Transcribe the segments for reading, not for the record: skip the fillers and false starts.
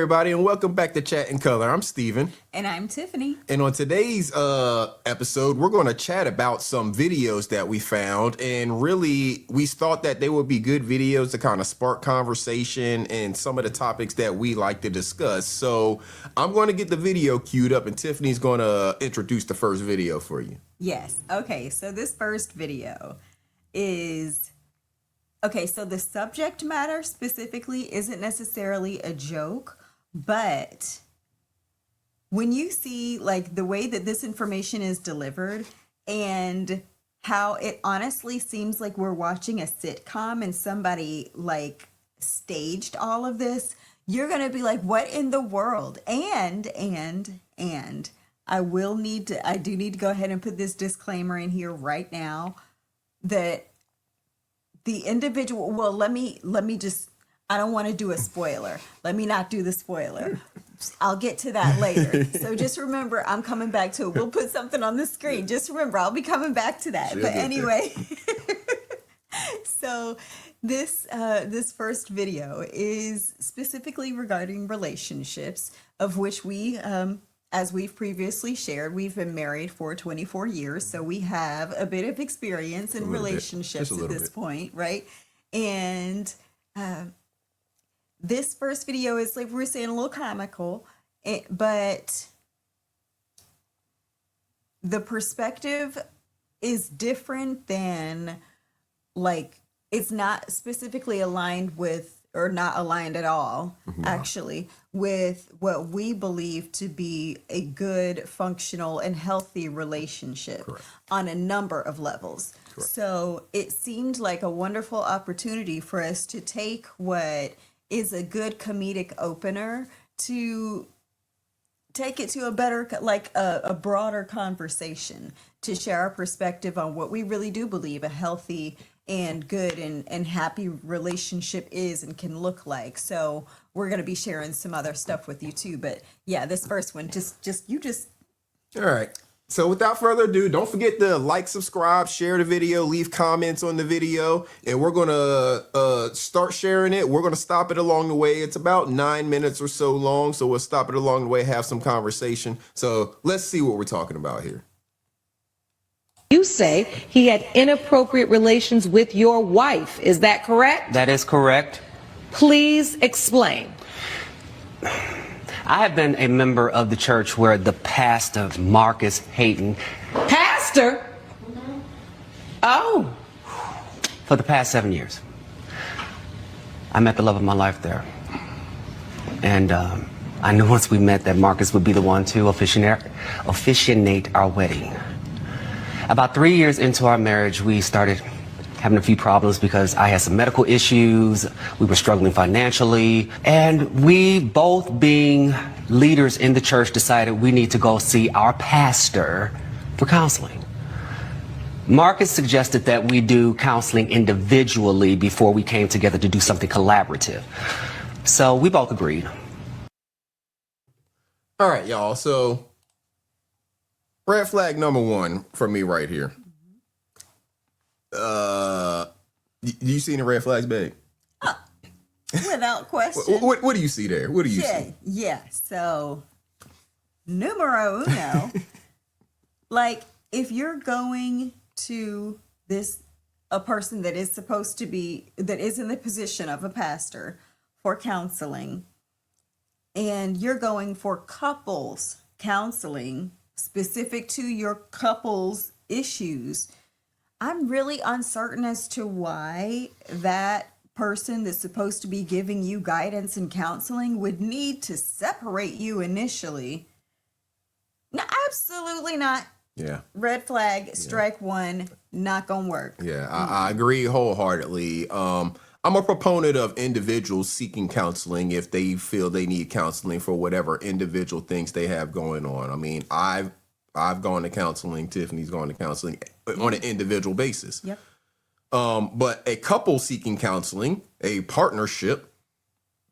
everybody, and welcome back to Chat and Color. I'm Steven. And I'm Tiffany. And on today's episode, we're going to chat about some videos that we found. And really, we thought that they would be good videos to kind of spark conversation and some of the topics that we like to discuss. So I'm going to get the video queued up, and Tiffany's going to introduce the first video for you. Yes. Okay, so this first video is... Okay, so the subject matter specifically isn't necessarily a joke, but when you see like the way that this information is delivered and how it honestly seems like we're watching a sitcom and somebody like staged all of this, you're going to be like, what in the world? And I do need to go ahead and put this disclaimer in here right now that the individual, well, let me just, I don't want to do a spoiler. Let me not do the spoiler. I'll get to that later. So just remember, I'm coming back to it. We'll put something on the screen. Just remember, I'll be coming back to that. But anyway, so this first video is specifically regarding relationships, of which we, as we've previously shared, we've been married for 24 years, so we have a bit of experience in relationships at this point, right? And this first video is, like we were saying, a little comical, but the perspective is different than, like, it's not specifically aligned with, or not aligned at all, actually, with what we believe to be a good, functional, and healthy relationship on a number of levels. So it seemed like a wonderful opportunity for us to take what is a good comedic opener to take it to a better, like a broader conversation, to share our perspective on what we really do believe a healthy and good and happy relationship is and can look like. So we're going to be sharing some other stuff with you too. But yeah, this first one, just. All right. So without further ado, don't forget to like, subscribe, share the video, leave comments on the video, and we're going to start sharing it. We're going to stop it along the way. It's about 9 minutes or so long, so we'll stop it along the way, have some conversation. So let's see what we're talking about here. You say he had inappropriate relations with your wife. Is that correct? That is correct. Please explain. I have been a member of the church where the pastor, Marcus Hayden. Pastor? Oh. For the past 7 years. I met the love of my life there. And I knew once we met that Marcus would be the one to officiate our wedding. About 3 years into our marriage, we started having a few problems because I had some medical issues, we were struggling financially, and we, both being leaders in the church, decided we need to go see our pastor for counseling. Marcus suggested that we do counseling individually before we came together to do something collaborative. So we both agreed. All right, y'all. So red flag number one for me right here. Do you see any red flags, babe? Without question. What do you see there? What do you see? Yeah, so numero uno, like if you're going to a person that is supposed to be, that is in the position of a pastor for counseling, and you're going for couples counseling specific to your couple's issues, I'm really uncertain as to why that person that's supposed to be giving you guidance and counseling would need to separate you initially. No, absolutely not. Yeah. Red flag, strike one, not gonna work. Yeah, I agree wholeheartedly. I'm a proponent of individuals seeking counseling if they feel they need counseling for whatever individual things they have going on. I mean, I've gone to counseling. Tiffany's gone to counseling on an individual basis. Yep. But a couple seeking counseling, a partnership,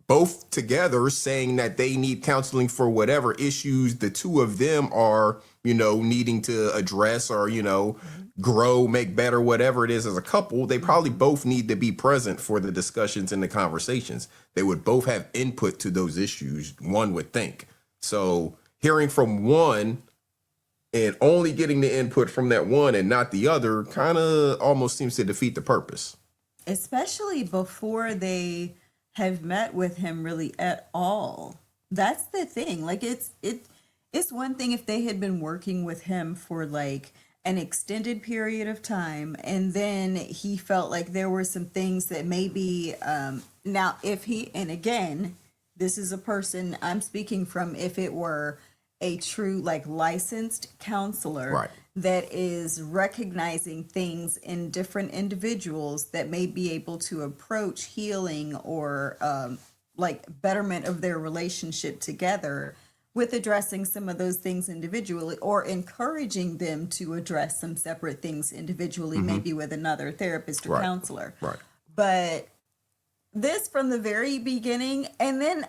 both together saying that they need counseling for whatever issues the two of them are, needing to address or, grow, make better, whatever it is as a couple, they probably both need to be present for the discussions and the conversations. They would both have input to those issues, one would think. So hearing from one and only getting the input from that one and not the other kind of almost seems to defeat the purpose. Especially before they have met with him really at all. That's the thing. Like it's one thing if they had been working with him for like an extended period of time and then he felt like there were some things that maybe now if he, and again, this is a person I'm speaking from, if it were a true like licensed counselor, right, that is recognizing things in different individuals that may be able to approach healing or like betterment of their relationship together with addressing some of those things individually or encouraging them to address some separate things individually, maybe with another therapist or counselor. Right. But this from the very beginning, and then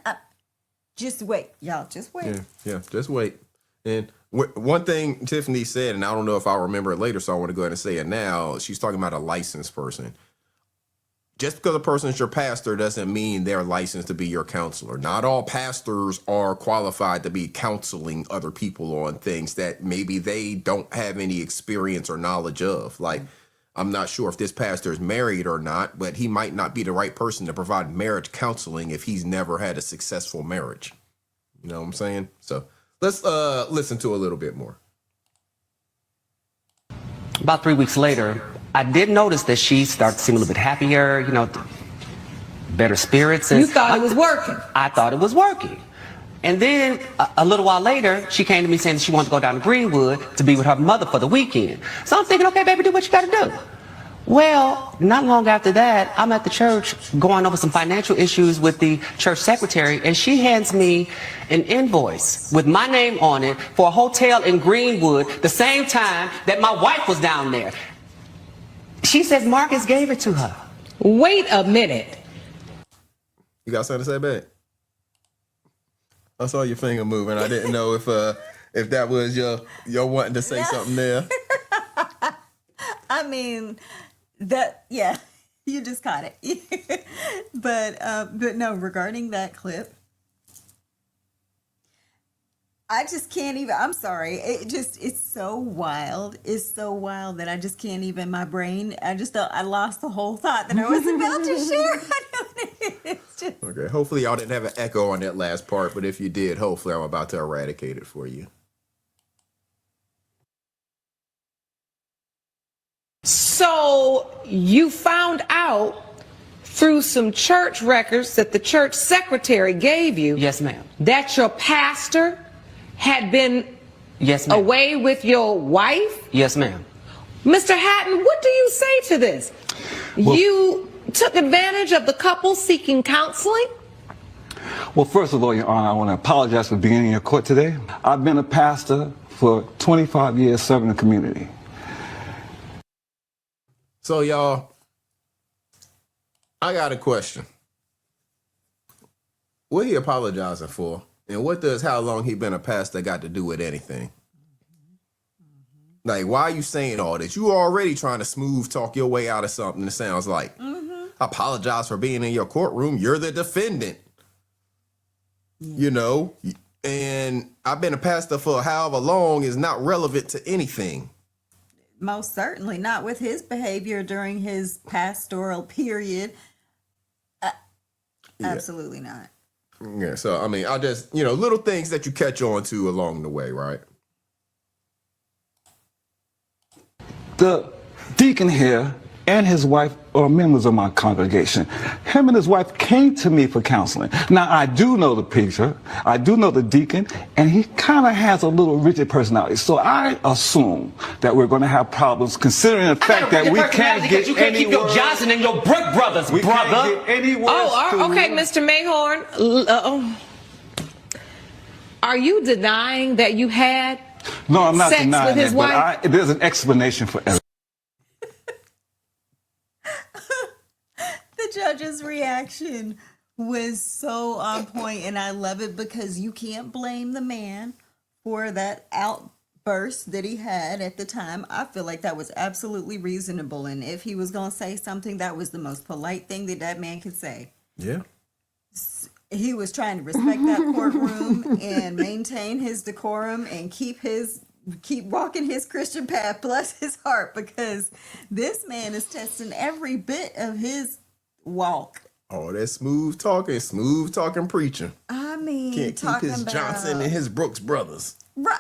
just wait, y'all, just wait. Yeah, just wait. And one thing Tiffany said, and I don't know if I'll remember it later, so I want to go ahead and say it now. She's talking about a licensed person. Just because a person's your pastor doesn't mean they're licensed to be your counselor. Not all pastors are qualified to be counseling other people on things that maybe they don't have any experience or knowledge of. Like, I'm not sure if this pastor is married or not, but he might not be the right person to provide marriage counseling if he's never had a successful marriage. You know what I'm saying? So let's listen to a little bit more. About 3 weeks later, I did notice that she started to seem a little bit happier, better spirits. And You thought it was working. I thought it was working. And then a little while later, she came to me saying that she wanted to go down to Greenwood to be with her mother for the weekend. So I'm thinking, okay, baby, do what you got to do. Well, not long after that, I'm at the church going over some financial issues with the church secretary, and she hands me an invoice with my name on it for a hotel in Greenwood the same time that my wife was down there. She says Marcus gave it to her. Wait a minute. You got something to say, babe? I saw your finger moving. I didn't know if that was your wanting to say something there. I mean, you just caught it. But no, regarding that clip, I just can't even, I'm sorry. It's so wild. It's so wild that I just can't even, my brain, I lost the whole thought that I was about to share. It's just, Okay, hopefully y'all didn't have an echo on that last part, but if you did, hopefully I'm about to eradicate it for you. So you found out through some church records that the church secretary gave you. Yes, ma'am. That your pastor had been Yes, ma'am. away with your wife? Yes, ma'am. Mr. Hatton, what do you say to this? Well, you took advantage of the couple seeking counseling? Well, first of all, Your Honor, I want to apologize for being in your court today. I've been a pastor for 25 years serving the community. So y'all, I got a question. What he apologizing for? And what does how long he been a pastor got to do with anything? Like, why are you saying all this? You already trying to smooth talk your way out of something, it sounds like. Apologize for being in your courtroom. You're the defendant. And I've been a pastor for however long is not relevant to anything. most certainly not with his behavior during his pastoral period. Absolutely not. Yeah, so I mean, I just, little things that you catch on to along the way, right? The deacon here and his wife are members of my congregation. Him and his wife came to me for counseling. Now, I do know the preacher, I do know the deacon, and he kind of has a little rigid personality. So I assume that we're going to have problems considering the fact that we can't get you can't any keep your word. Johnson and your Brick Brothers, We brother. can't get any words Okay, through. Mr. Mayhorn. Are you denying that you had No, I'm not sex denying with his it, wife? but there's an explanation for everything. The judge's reaction was so on point, and I love it because you can't blame the man for that outburst that he had at the time. I feel like that was absolutely reasonable, and if he was going to say something, that was the most polite thing that man could say. Yeah. He was trying to respect that courtroom and maintain his decorum and keep walking his Christian path, bless his heart, because this man is testing every bit of his walk. Oh, that smooth talking preaching. I mean, Can't keep his Johnson and his Brooks brothers. Right.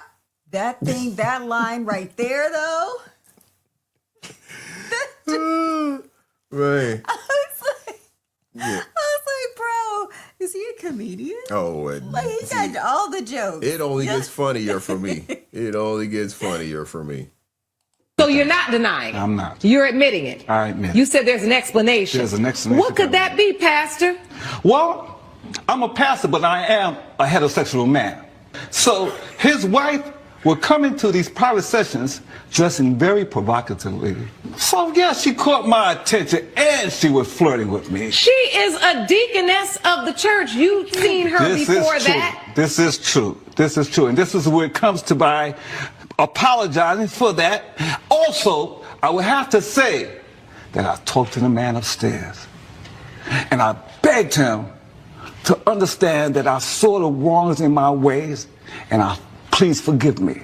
That line right there, though. Right. I was like, bro, is he a comedian? Oh, and Like, he got all the jokes. it only gets funnier for me. It only gets funnier for me. So you're not denying it. I'm not. You're admitting it. I admit it. You said there's an explanation. There's an explanation. What could that be, Pastor? Well, I'm a pastor, but I am a heterosexual man. So his wife would come into these private sessions dressing very provocatively. So yeah, she caught my attention and she was flirting with me. She is a deaconess of the church. You've seen her before that. This is true. This is true. And this is where it comes to my apologizing for that. Also, I would have to say that I talked to the man upstairs and I begged him to understand that I saw the wrongs in my ways and please forgive me.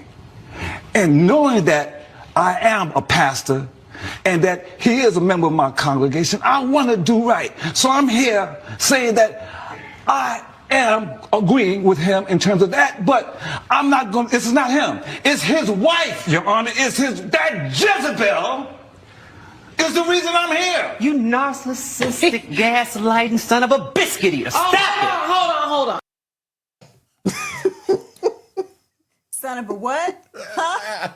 And knowing that I am a pastor and that he is a member of my congregation, I want to do right. So I'm here saying that I am agreeing with him in terms of that, but I'm not going. This is not him. It's his wife, Your Honor. It's that Jezebel is the reason I'm here. You narcissistic, gaslighting son of a biscuit eater. Stop it. Hold on. Son of a what? Huh?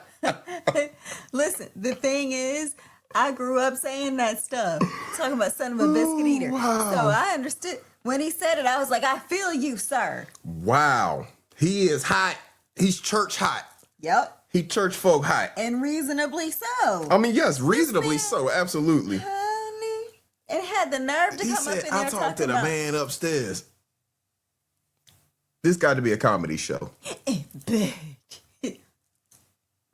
Listen, the thing is, I grew up saying that stuff. Talking about son of a biscuit eater. Wow. So I understood. When he said it, I was like, I feel you, sir. Wow. He is hot. He's church hot. Yep. He church folk hot. And reasonably so. I mean, yes, reasonably so. Absolutely. Honey. And had the nerve to He come up said, in there I talked to the about, man upstairs. This got to be a comedy show.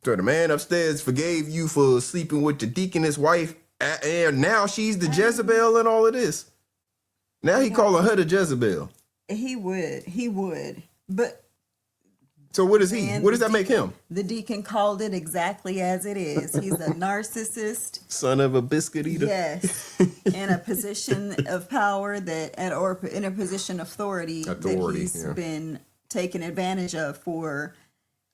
So the man upstairs forgave you for sleeping with the deaconess wife, and now she's the Jezebel and all of this. Now he calling her the Jezebel. He would. But So what is he? man, What does that make him? the deacon called it exactly as it is. He's a narcissist. Son of a biscuit eater. Yes, in a position of power or in a position of authority that he's yeah. been taken advantage of for,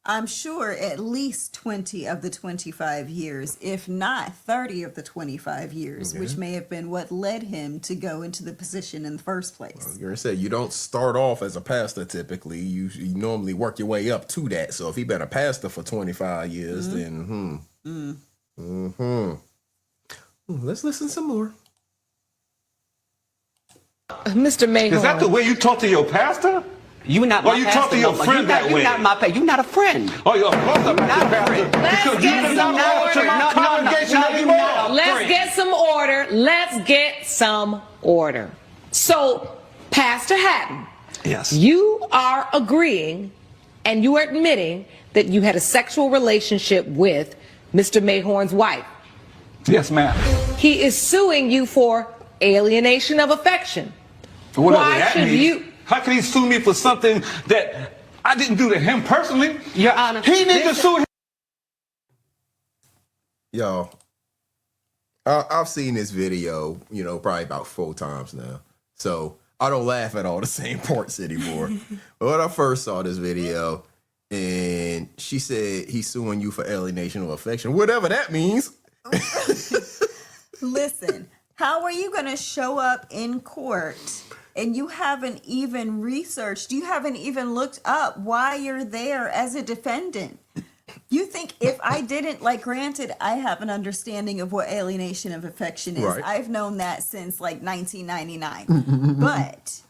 I'm sure, at least 20 of the 25 years, if not 30 of the 25 years, which may have been what led him to go into the position in the first place. I was gonna say, you don't start off as a pastor typically. You normally work your way up to that. So if he been a pastor for 25 years, then let's listen some more. Mr. Mayhorn. Is that the way you talk to your pastor? You not Or my you pastor, talk to your no, friend that way? You're not my pastor. You're not a friend. Oh, you're a brother, not your pastor. Let's Because you get do some not order. to my congregation anymore. Let's get some order. Let's get some order. So, Pastor Hatton, Yes. you are agreeing and you are admitting that you had a sexual relationship with Mr. Mayhorn's wife. Yes, ma'am. He is suing you for alienation of affection. Whatever Why that should means. you- How can he sue me for something that I didn't do to him personally? Your Honor. He needs to sue him. Y'all, I've seen this video, probably about 4 times now. So I don't laugh at all the same parts anymore. But when I first saw this video, and she said he's suing you for alienation of affection, whatever that means. Listen, how are you going to show up in court and you haven't even researched, you haven't even looked up why you're there as a defendant? You think if I didn't, granted, I have an understanding of what alienation of affection is. Right. I've known that since 1999. But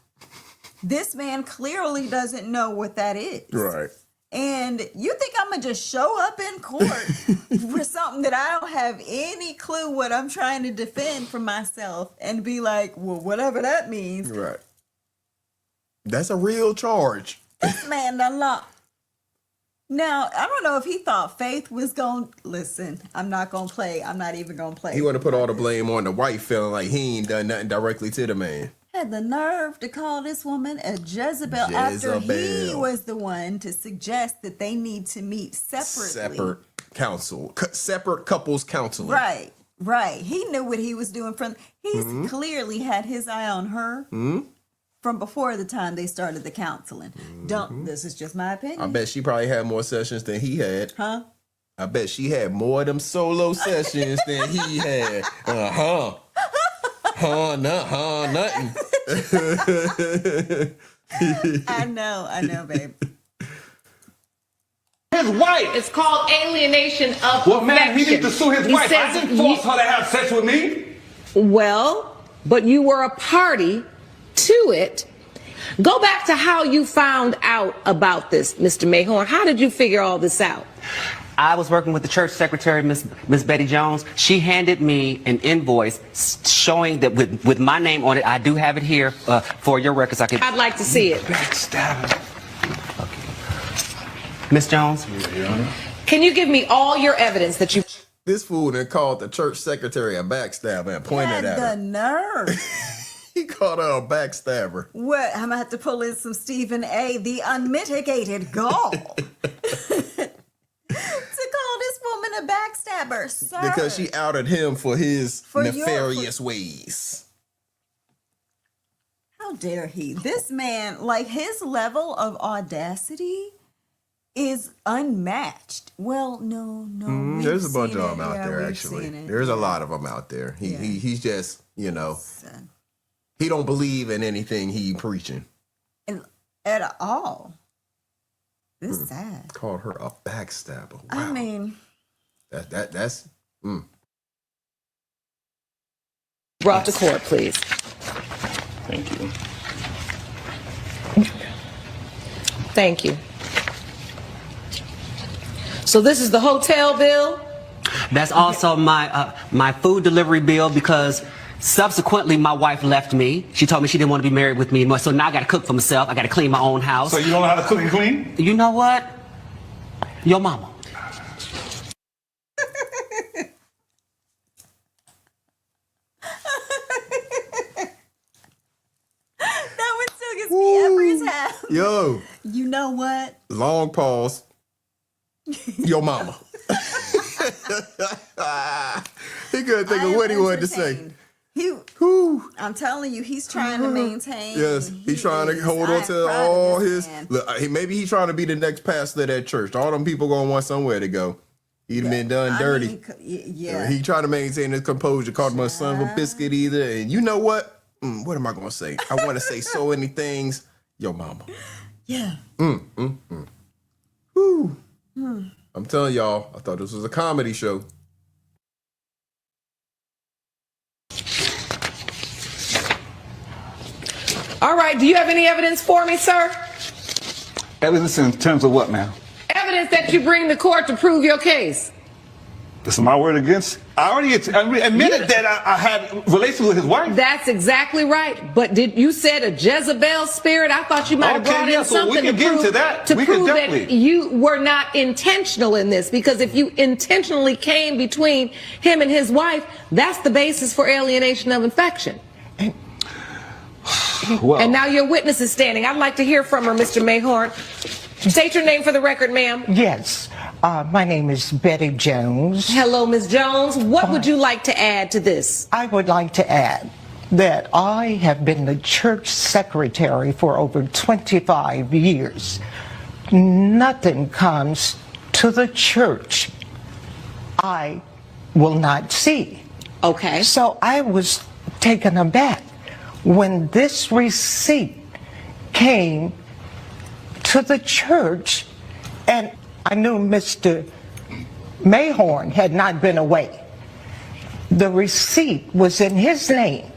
this man clearly doesn't know what that is. Right. And you think I'm going to just show up in court for something that I don't have any clue what I'm trying to defend for myself and be like, well, whatever that means. Right. That's a real charge. This man done lied. Now, I don't know if he thought Faith was going to listen. I'm not going to play. I'm not even going to play. He want to put all the blame on the wife, feeling like he ain't done nothing directly to the man. Had the nerve to call this woman a Jezebel after he was the one to suggest that they need to meet separately. Separate couples counseling. Right. He knew what he was doing he's clearly had his eye on her from before the time they started the counseling. This is just my opinion. I bet she probably had more sessions than he had. Huh? I bet she had more of them solo sessions than he had. Nothing. I know, babe. His wife. It's called alienation of Well, man, he affection. needs to sue his He wife. I says didn't force her to have sex with me. Well, but you were a party to it. Go back to how you found out about this, Mr. Mayhorn. How did you figure all this out? I was working with the church secretary, Miss Betty Jones. She handed me an invoice showing that with my name on it. I do have it here for your records. I'd like to see it. Backstabber. Miss Jones? Can you give me all your evidence that you... This fool done called the church secretary a backstabber and pointed at The her. nerve. He called her a backstabber. What? I'm going to have to pull in some Stephen A. The unmitigated gall. To call this woman a backstabber, sir. Because she outed him for his For nefarious ways. How dare he? This man, like his level of audacity is unmatched. Well, no. There's a bunch seen of them it. out Yeah, there, we've actually. seen it. There's a Yeah. lot of them out there. He's just, Son. he don't believe in anything he preaching. At all. This is sad. Called her a backstabber. Wow. I mean, that's Brought to court, please. Thank you. Thank you. So this is the hotel bill? That's also my food delivery bill because subsequently my wife left me. She told me she didn't want to be married with me anymore. So now I got to cook for myself. I got to clean my own house. So you don't know how to cook and clean? You know what? Your mama. that one still gets me every time. yo. You know what? Long pause. Your mama. He couldn't think I of am what he wanted to say. entertained. I'm telling you, he's trying to maintain. Yes, he's trying to hold on to all his. Look, maybe he's trying to be the next pastor of that church. All them people gonna want somewhere to go. He'd been done dirty. Yeah. He trying to maintain his composure. Called him a son of a biscuit either. And you know what? What am I gonna say? I want to say so many things. Yo, mama. Yeah. Whew. I'm telling y'all, I thought this was a comedy show. All right, do you have any evidence for me, sir? Evidence in terms of what, ma'am? Evidence that you bring to court to prove your case. This is my word against. I already admitted that I had relations with his wife. That's exactly right. But you said a Jezebel spirit? I thought you might have Okay, brought yeah, in so we something can to get prove, into that. to We can prove that definitely. you were not intentional in this. Because if you intentionally came between him and his wife, that's the basis for alienation of affection. Well, And now your witness is standing. I'd like to hear from her, Mr. Mayhorn. State your name for the record, ma'am. Yes, my name is Betty Jones. Hello, Ms. Jones. What would you like to add to this? I would like to add that I have been the church secretary for over 25 years. Nothing comes to the church I will not see. Okay. So I was taken aback when this receipt came to the church, and I knew Mr. Mayhorn had not been away. The receipt was in his name,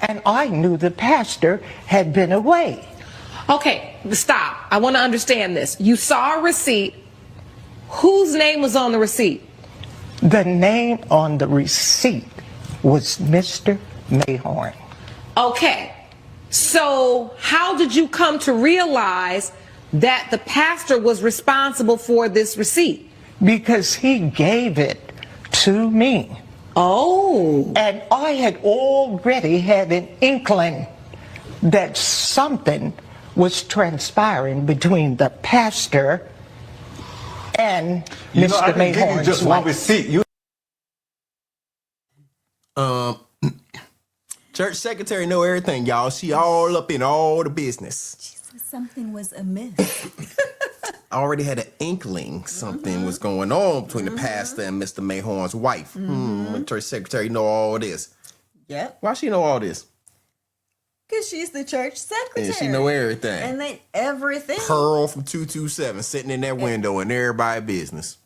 and I knew the pastor had been away. Okay, stop. I want to understand this. You saw a receipt. Whose name was on the receipt? The name on the receipt was Mr. Mayhorn. Okay. So how did you come to realize that the pastor was responsible for this receipt? Because he gave it to me. Oh. And I had already had an inkling that something was transpiring between the pastor and You know, I Mr. can give you Mayhorn's just one wife. receipt. You Church secretary know everything, y'all. She all up in all the business. She said something was amiss. I already had an inkling something was going on between the pastor and Mr. Mayhorn's wife. The church secretary know all this. Yep. Why she know all this? Because she's the church secretary. And she know everything. And they everything. Pearl from 227 sitting in that window in everybody's business.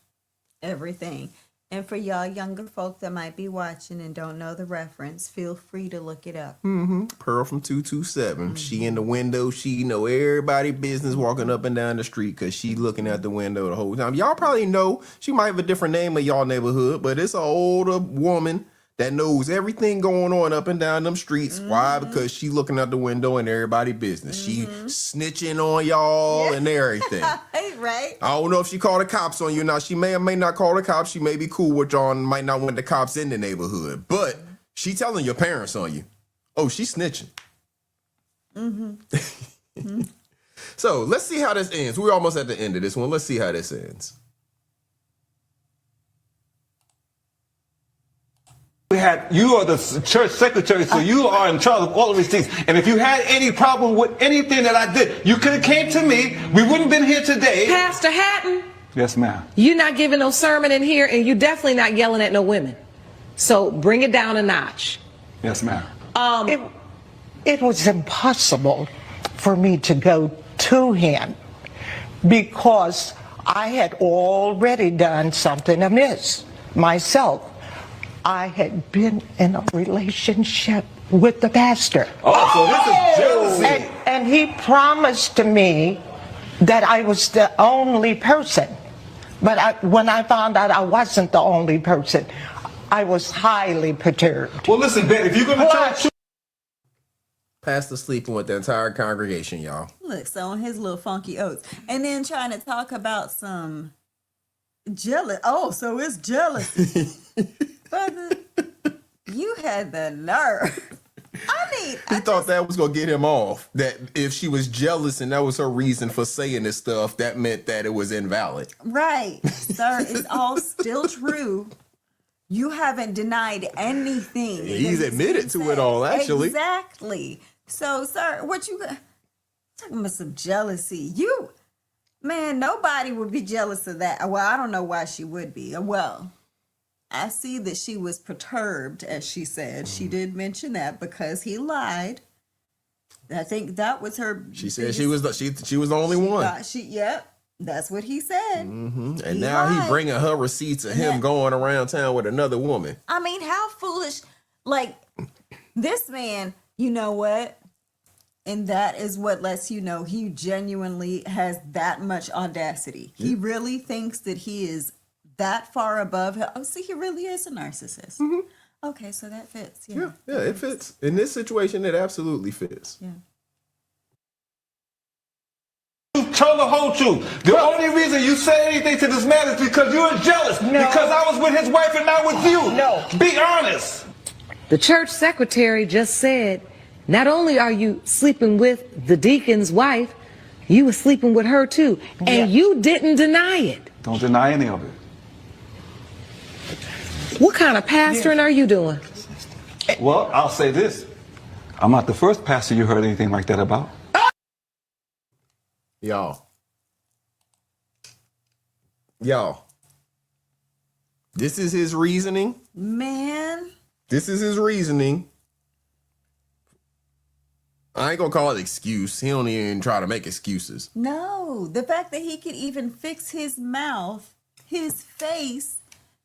Everything. And for y'all younger folk that might be watching and don't know the reference, feel free to look it up. Pearl from 227. She in the window. She know everybody's business walking up and down the street because she looking out the window the whole time. Y'all probably know she might have a different name in y'all neighborhood, but it's an older woman that knows everything going on up and down them streets. Why? Because she looking out the window in everybody's business. She snitching on y'all and everything. Right? I don't know if she called the cops on you. Now, she may or may not call the cops. She may be cool with y'all and might not want the cops in the neighborhood. But she telling your parents on you. Oh, she's snitching. So let's see how this ends. We're almost at the end of this one. Let's see how this ends. you are the church secretary, so you are in charge of all of these things. And if you had any problem with anything that I did, you could have came to me. We wouldn't have been here today. Pastor Hatton, Yes, ma'am. you're not giving no sermon in here, and you're definitely not yelling at no women. So bring it down a notch. Yes, ma'am. It was impossible for me to go to him because I had already done something amiss myself. I had been in a relationship with the pastor. Oh, so this is jealousy. And he promised to me that I was the only person. But when I found out I wasn't the only person, I was highly perturbed. Well, listen, Ben, if you're going to try to Pastor sleeping with the entire congregation, y'all. Look, so on his little funky oats. And then trying to talk about some jealous. Oh, so it's jealousy. Brother, you had the nerve. He thought that was going to get him off. That if she was jealous and that was her reason for saying this stuff, that meant that it was invalid. Right. Sir, it's all still true. You haven't denied anything. He's that admitted been to said. it all, actually. Exactly. So, sir, what you got? Talking about some jealousy. Man, nobody would be jealous of that. Well, I don't know why she would be. Well, I see that she was perturbed, as she said. She did mention that because he lied. I think that was her. She said she was the only one. Yep, that's what he said. And He now lied. he bringing her receipts of him going around town with another woman. I mean, how foolish. Like, this man, you know what? And that is what lets you know he genuinely has that much audacity. He really thinks that he is that far above her. Oh, see, he really is a narcissist. Okay, so that fits. Yeah, it fits. In this situation, it absolutely fits. Yeah. tell the whole truth. The only reason you say anything to this man is because you're jealous. No. Because I was with his wife and not with you. No. Be honest. The church secretary just said, not only are you sleeping with the deacon's wife, you were sleeping with her too. And you didn't deny it. Don't deny any of it. What kind of pastoring are you doing? Well, I'll say this. I'm not the first pastor you heard anything like that about. Y'all, this is his reasoning. Man. This is his reasoning. I ain't gonna call it excuse. He don't even try to make excuses. No, the fact that he could even fix his mouth, his face,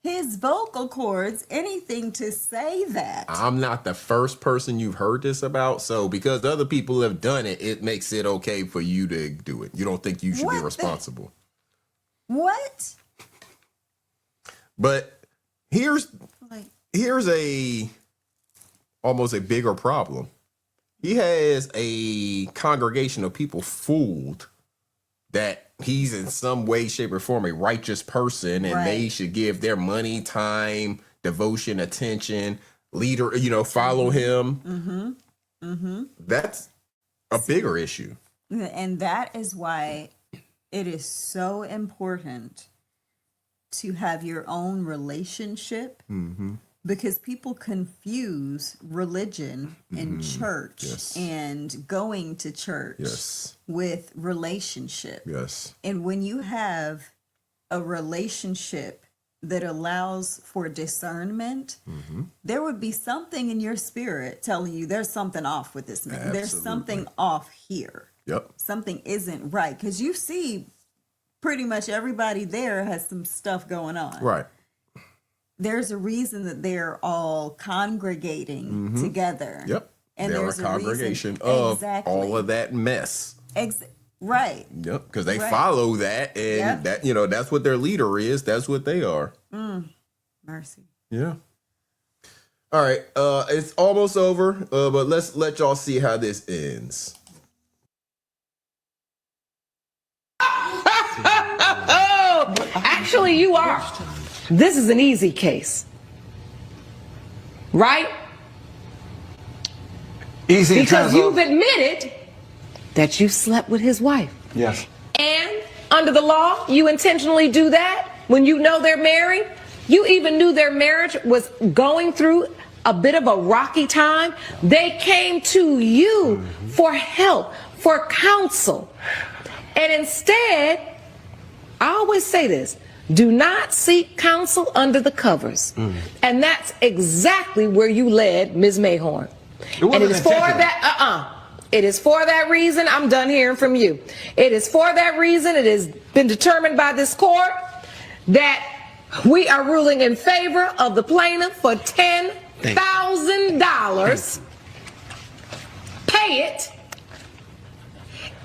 his vocal cords, anything to say that. I'm not the first person you've heard this about, so because other people have done it, it makes it okay for you to do it. You don't think you should be responsible. What? But here's Like, a almost a bigger problem. he has a congregation of people fooled that he's in some way, shape, or form a righteous person, and they Right. should give their money, time, devotion, attention, leader, follow him. That's a bigger issue. And that is why it is so important to have your own relationship, because people confuse religion and church Yes. and going to church Yes. with relationship. Yes. And when you have a relationship that allows for discernment, there would be something in your spirit telling you there's something off with this man. There's something off here. Yep. Something isn't right. Because you see pretty much everybody there has some stuff going on. Right. There's a reason that they're all congregating together. Yep. And They're a there's a reason- congregation of Exactly. all of that mess. Right. Yep. Because they Right. follow that, and Yep. that that's what their leader is. That's what they are. Mercy. Yeah. All right. It's almost over, but let's let y'all see how this ends. Actually, you are. This is an easy case. Right? Easy in Because terms you've of, admitted that you slept with his wife. yes. And under the law, you intentionally do that when you know they're married. You even knew their marriage was going through a bit of a rocky time. They came to you for help, for counsel. And instead, I always say this, do not seek counsel under the covers. And that's exactly where you led Ms. Mayhorn. wasn't And it is for intentional. that, It is for that reason, I'm done hearing from you. It is for that reason, it has been determined by this court that we are ruling in favor of the plaintiff for $10,000. Pay it.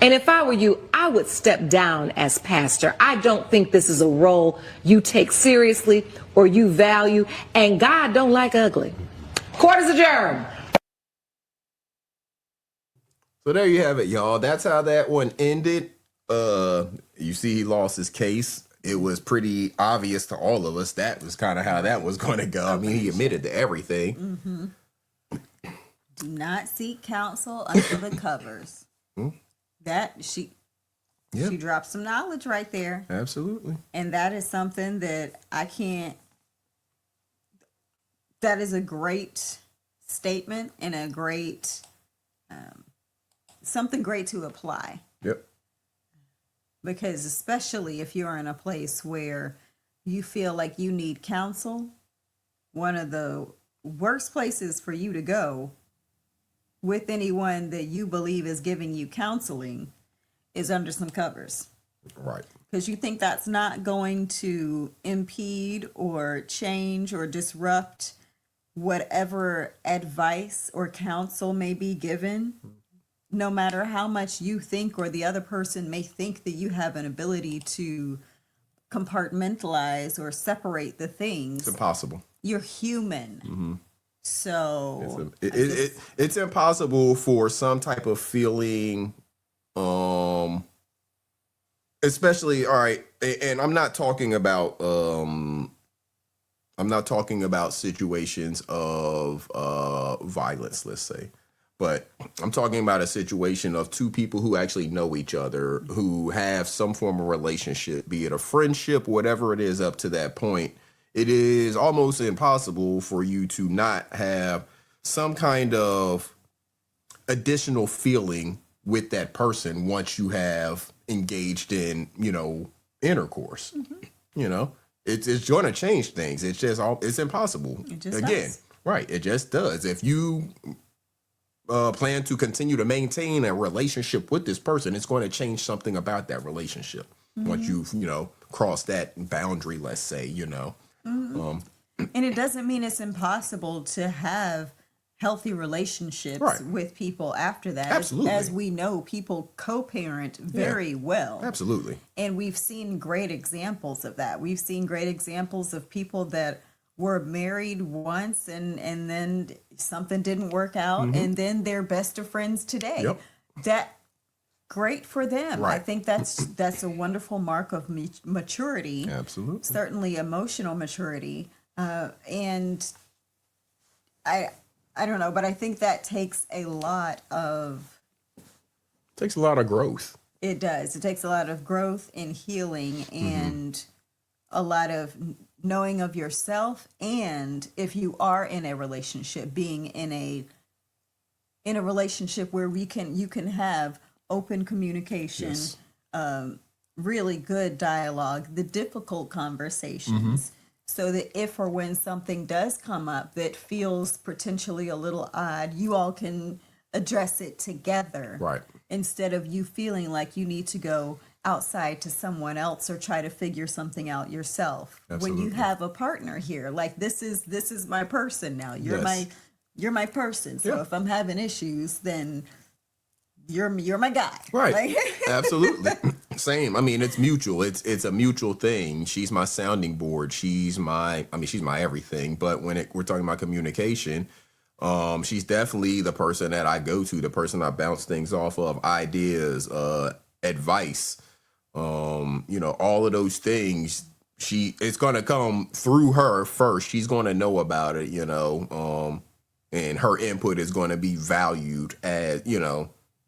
And if I were you, I would step down as pastor. I don't think this is a role you take seriously or you value, and God don't like ugly. Court is adjourned. So there you have it, y'all. That's how that one ended. You see, he lost his case. It was pretty obvious to all of us. That was kind of how that was going to go. I mean, he admitted to everything. Do not seek counsel under the covers. That she dropped some knowledge right there. Absolutely. And that is something that I can't, that is a great statement and a great, something great to apply. Yep. Because especially if you're in a place where you feel like you need counsel, one of the worst places for you to go with anyone that you believe is giving you counseling is under some covers. Right. Because you think that's not going to impede or change or disrupt whatever advice or counsel may be given, no matter how much you think or the other person may think that you have an ability to compartmentalize or separate the things. It's impossible. You're human. So It's impossible for some type of feeling, especially, all right, and I'm not talking about situations of violence, let's say, but I'm talking about a situation of two people who actually know each other, who have some form of relationship, be it a friendship, whatever it is up to that point. It is almost impossible for you to not have some kind of additional feeling with that person once you have engaged in, intercourse. It's going to change things. It's just it's impossible. It just Again, does. right? It just does. If you plan to continue to maintain a relationship with this person, it's going to change something about that relationship once you've crossed that boundary. Let's say and it doesn't mean it's impossible to have healthy relationships Right. with people after that. Absolutely. As we know, people co-parent very well. Absolutely. And we've seen great examples of that. We've seen great examples of people that were married once and then something didn't work out and then they're best of friends today. Yep. That great for them. I Right. think that's a wonderful mark of maturity. Absolutely. Certainly emotional maturity. And I don't know, but I think that takes a lot of Takes a lot of growth. it does. It takes a lot of growth and healing and a lot of knowing of yourself, and if you are in a relationship, being in a relationship where you can have open communication, Yes. really good dialogue, the difficult conversations, so that if or when something does come up that feels potentially a little odd, you all can address it together. Right. Instead of you feeling like you need to go outside to someone else or try to figure something out yourself. When you Absolutely. have a partner here, like this is my person now. Yes. You're my person. So Yeah. if I'm having issues, then you're my guy. Right. Like, Absolutely. Same. I mean, it's mutual. It's a mutual thing. She's my sounding board. She's my everything. But when we're talking about communication, she's definitely the person that I go to, the person I bounce things off of, ideas, advice, all of those things. It's gonna come through her first. She's gonna know about it, and her input is gonna be valued as,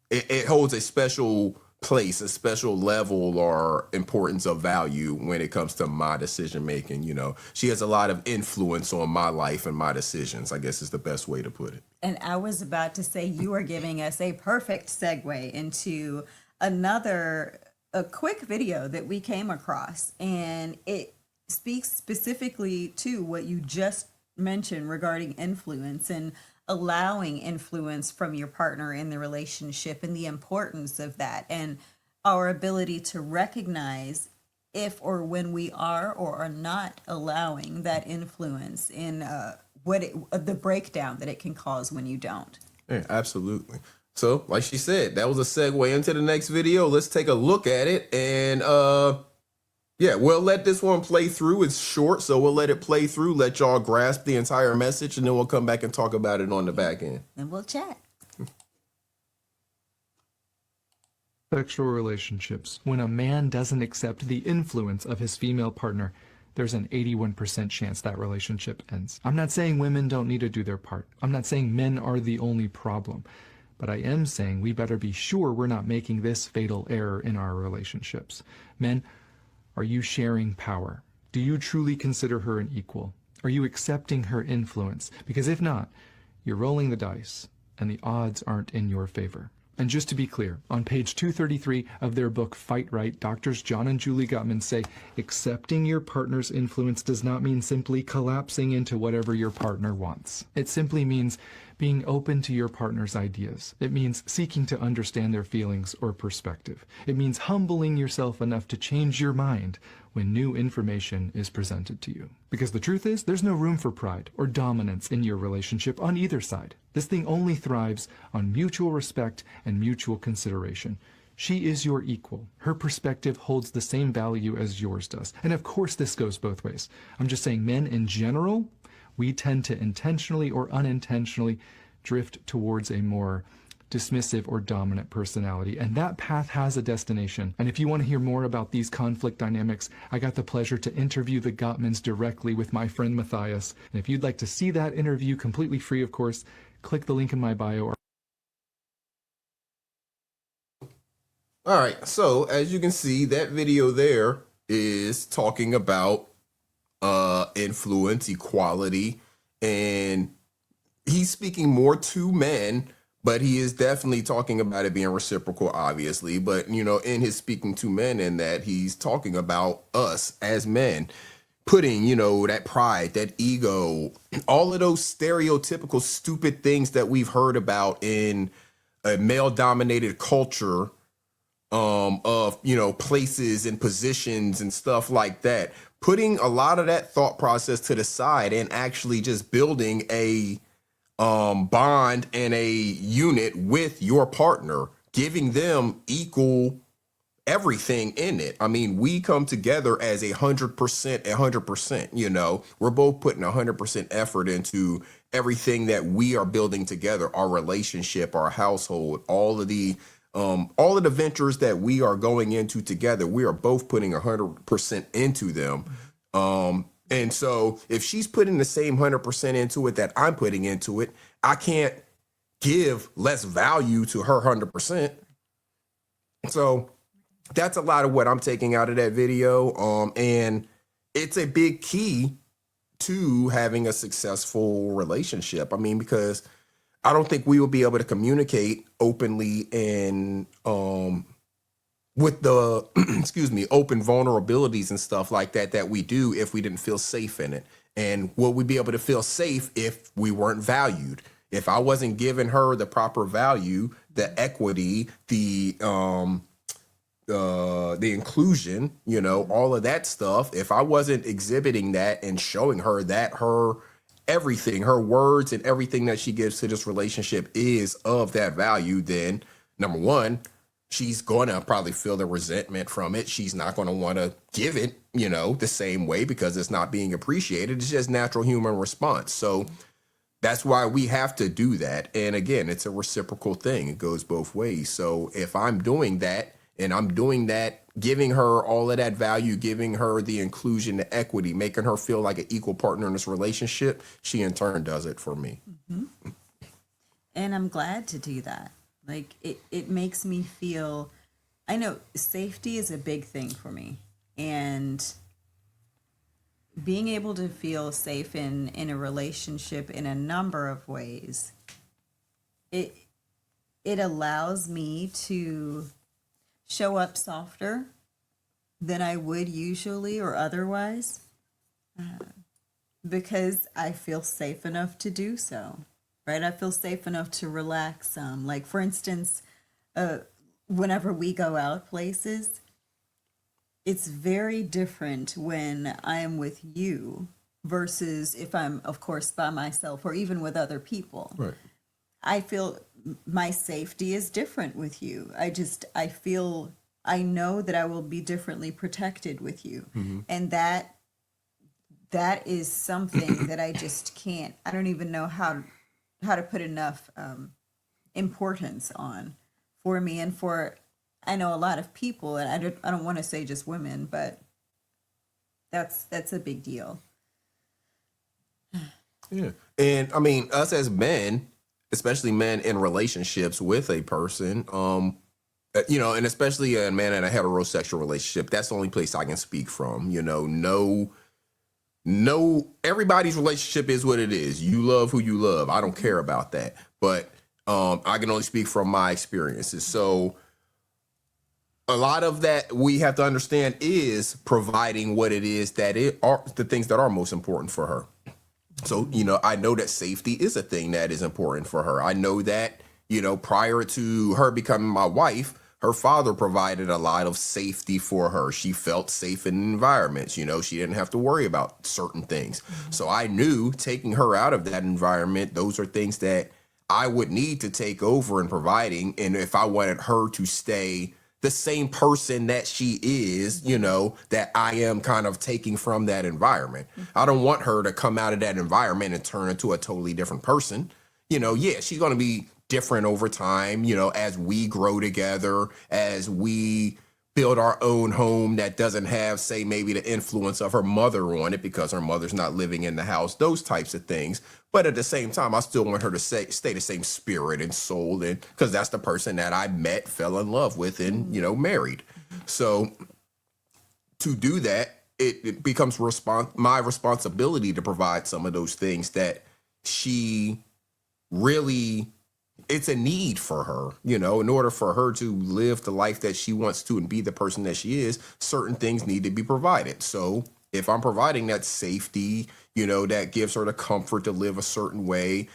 it holds a special place, a special level or importance of value when it comes to my decision making. She has a lot of influence on my life and my decisions, I guess is the best way to put it. and I was about to say you are giving us a perfect segue into a quick video that we came across, and it speaks specifically to what you just mentioned regarding influence and allowing influence from your partner in the relationship and the importance of that and our ability to recognize if or when we are or are not allowing that influence in the breakdown that it can cause when you don't. Yeah, absolutely. So, like she said, that was a segue into the next video. Let's take a look at it. And we'll let this one play through. It's short, so we'll let it play through, let y'all grasp the entire message, and then we'll come back and talk about it on the back end. And we'll chat. Sexual relationships. When a man doesn't accept the influence of his female partner, there's an 81% chance that relationship ends. I'm not saying women don't need to do their part. I'm not saying men are the only problem. But I am saying we better be sure we're not making this fatal error in our relationships. Men, are you sharing power? Do you truly consider her an equal? Are you accepting her influence? Because if not, you're rolling the dice, and the odds aren't in your favor. And just to be clear, on page 233 of their book Fight Right, Doctors John and Julie Gottman say, accepting your partner's influence does not mean simply collapsing into whatever your partner wants. It simply means being open to your partner's ideas. It means seeking to understand their feelings or perspective. It means humbling yourself enough to change your mind when new information is presented to you. Because the truth is, there's no room for pride or dominance in your relationship on either side. This thing only thrives on mutual respect and mutual consideration. She is your equal. Her perspective holds the same value as yours does. And of course this goes both ways. I'm just saying men in general, we tend to intentionally or unintentionally drift towards a more dismissive or dominant personality, and that path has a destination. And if you want to hear more about these conflict dynamics, I got the pleasure to interview the Gottmans directly with my friend Matthias. And if you'd like to see that interview completely free, of course, click the link in my bio. All right. So, as you can see, that video there is talking about influence, equality, and he's speaking more to men, but he is definitely talking about it being reciprocal, obviously. But, in his speaking to men, in that he's talking about us as men, putting, that pride, that ego, all of those stereotypical stupid things that we've heard about in a male-dominated culture, of, places and positions and stuff like that. Putting a lot of that thought process to the side and actually just building a bond and a unit with your partner, giving them equal everything in it. I mean, we come together as 100%, you know, we're both putting 100% effort into everything that we are building together, our relationship, our household, all of the ventures that we are going into together. We are both putting 100% into them. And so if she's putting the same 100% into it that I'm putting into it, I can't give less value to her 100%. So that's a lot of what I'm taking out of that video. And it's a big key to having a successful relationship. I mean, because I don't think we will be able to communicate openly and with the open vulnerabilities and stuff like that we do if we didn't feel safe in it. And will we be able to feel safe if we weren't valued? If I wasn't giving her the proper value, the equity, the inclusion, you know, all of that stuff, if I wasn't exhibiting that and showing her that her everything, her words and everything that she gives to this relationship is of that value, then number one, she's going to probably feel the resentment from it. She's not going to want to give it, you know, the same way because it's not being appreciated. It's just natural human response. So that's why we have to do that. And again, it's a reciprocal thing. It goes both ways. So if I'm doing that and I'm doing that, giving her all of that value, giving her the inclusion, the equity, making her feel like an equal partner in this relationship, she in turn does it for me. Mm-hmm. And I'm glad to do that. Like it makes me feel, I know safety is a big thing for me, and being able to feel safe in a relationship in a number of ways, it allows me to show up softer than I would usually or otherwise, because I feel safe enough to do so. Right? I feel safe enough to relax some. Like, for instance, whenever we go out places, it's very different when I'm with you versus if I'm, of course, by myself or even with other people. Right. I feel my safety is different with you. I know that I will be differently protected with you. Mm-hmm. And that is something that I just can't, I don't even know how to put enough importance on for me and for, I know a lot of people, and I don't want to say just women, but that's a big deal. Yeah. And I mean, us as men, especially men in relationships with a person, you know, and especially a man in a heterosexual relationship, that's the only place I can speak from. You know, no, everybody's relationship is what it is. You love who you love. I don't care about that. But I can only speak from my experiences. So a lot of that we have to understand is providing what it is that are the things that are most important for her. So, you know, I know that safety is a thing that is important for her. I know that, you know, prior to her becoming my wife, her father provided a lot of safety for her. She felt safe in environments. You know, she didn't have to worry about certain things. Mm-hmm. So I knew taking her out of that environment, those are things that I would need to take over in providing. And if I wanted her to stay the same person that she is, you know, that I am kind of taking from that environment. Mm-hmm. I don't want her to come out of that environment and turn into a totally different person. You know, yeah, she's going to be different over time, you know, as we grow together, as we build our own home that doesn't have, say, maybe the influence of her mother on it because her mother's not living in the house, those types of things. But at the same time, I still want her to stay the same spirit and soul, and because that's the person that I met, fell in love with, and, you know, married. So to do that, it becomes my responsibility to provide some of those things that she really, it's a need for her, you know, in order for her to live the life that she wants to and be the person that she is, certain things need to be provided. So if I'm providing that safety, you know, that gives her the comfort to live a certain way,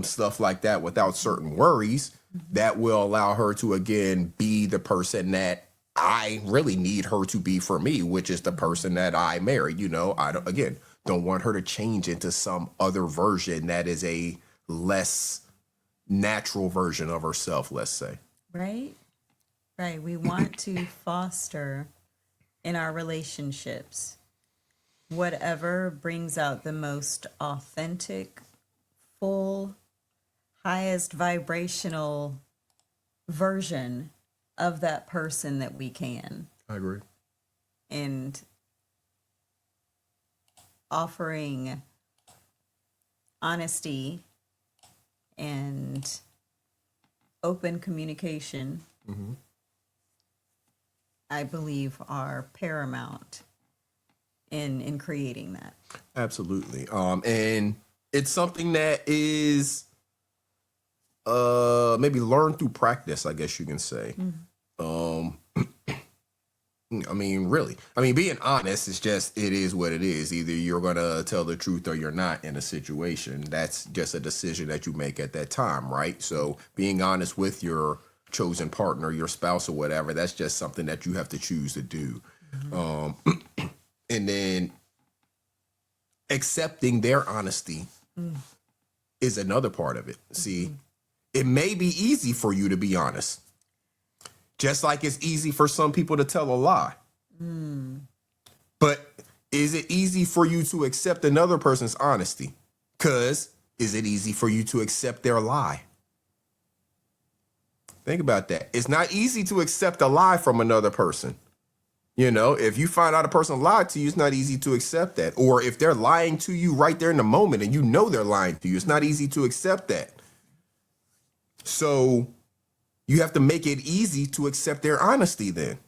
stuff like that without certain worries, that will allow her to, again, be the person that I really need her to be for me, which is the person that I married. You know, I don't want her to change into some other version that is a less natural version of herself, let's say. Right. Right. We want to foster in our relationships whatever brings out the most authentic, full, highest vibrational version of that person that we can. I agree. And offering honesty and open communication, I believe, are paramount in creating that. Absolutely. And it's something that is maybe learned through practice, I guess you can say. I mean, really. I mean, being honest, it's just, it is what it is. Either you're going to tell the truth or you're not in a situation. That's just a decision that you make at that time, right? So being honest with your chosen partner, your spouse or whatever, that's just something that you have to choose to do. And then accepting their honesty is another part of it. See, it may be easy for you to be honest. Just like it's easy for some people to tell a lie. But is it easy for you to accept another person's honesty? Because is it easy for you to accept their lie? Think about that. It's not easy to accept a lie from another person. You know, if you find out a person lied to you, it's not easy to accept that. Or if they're lying to you right there in the moment and you know they're lying to you, it's not easy to accept that. So you have to make it easy to accept their honesty then.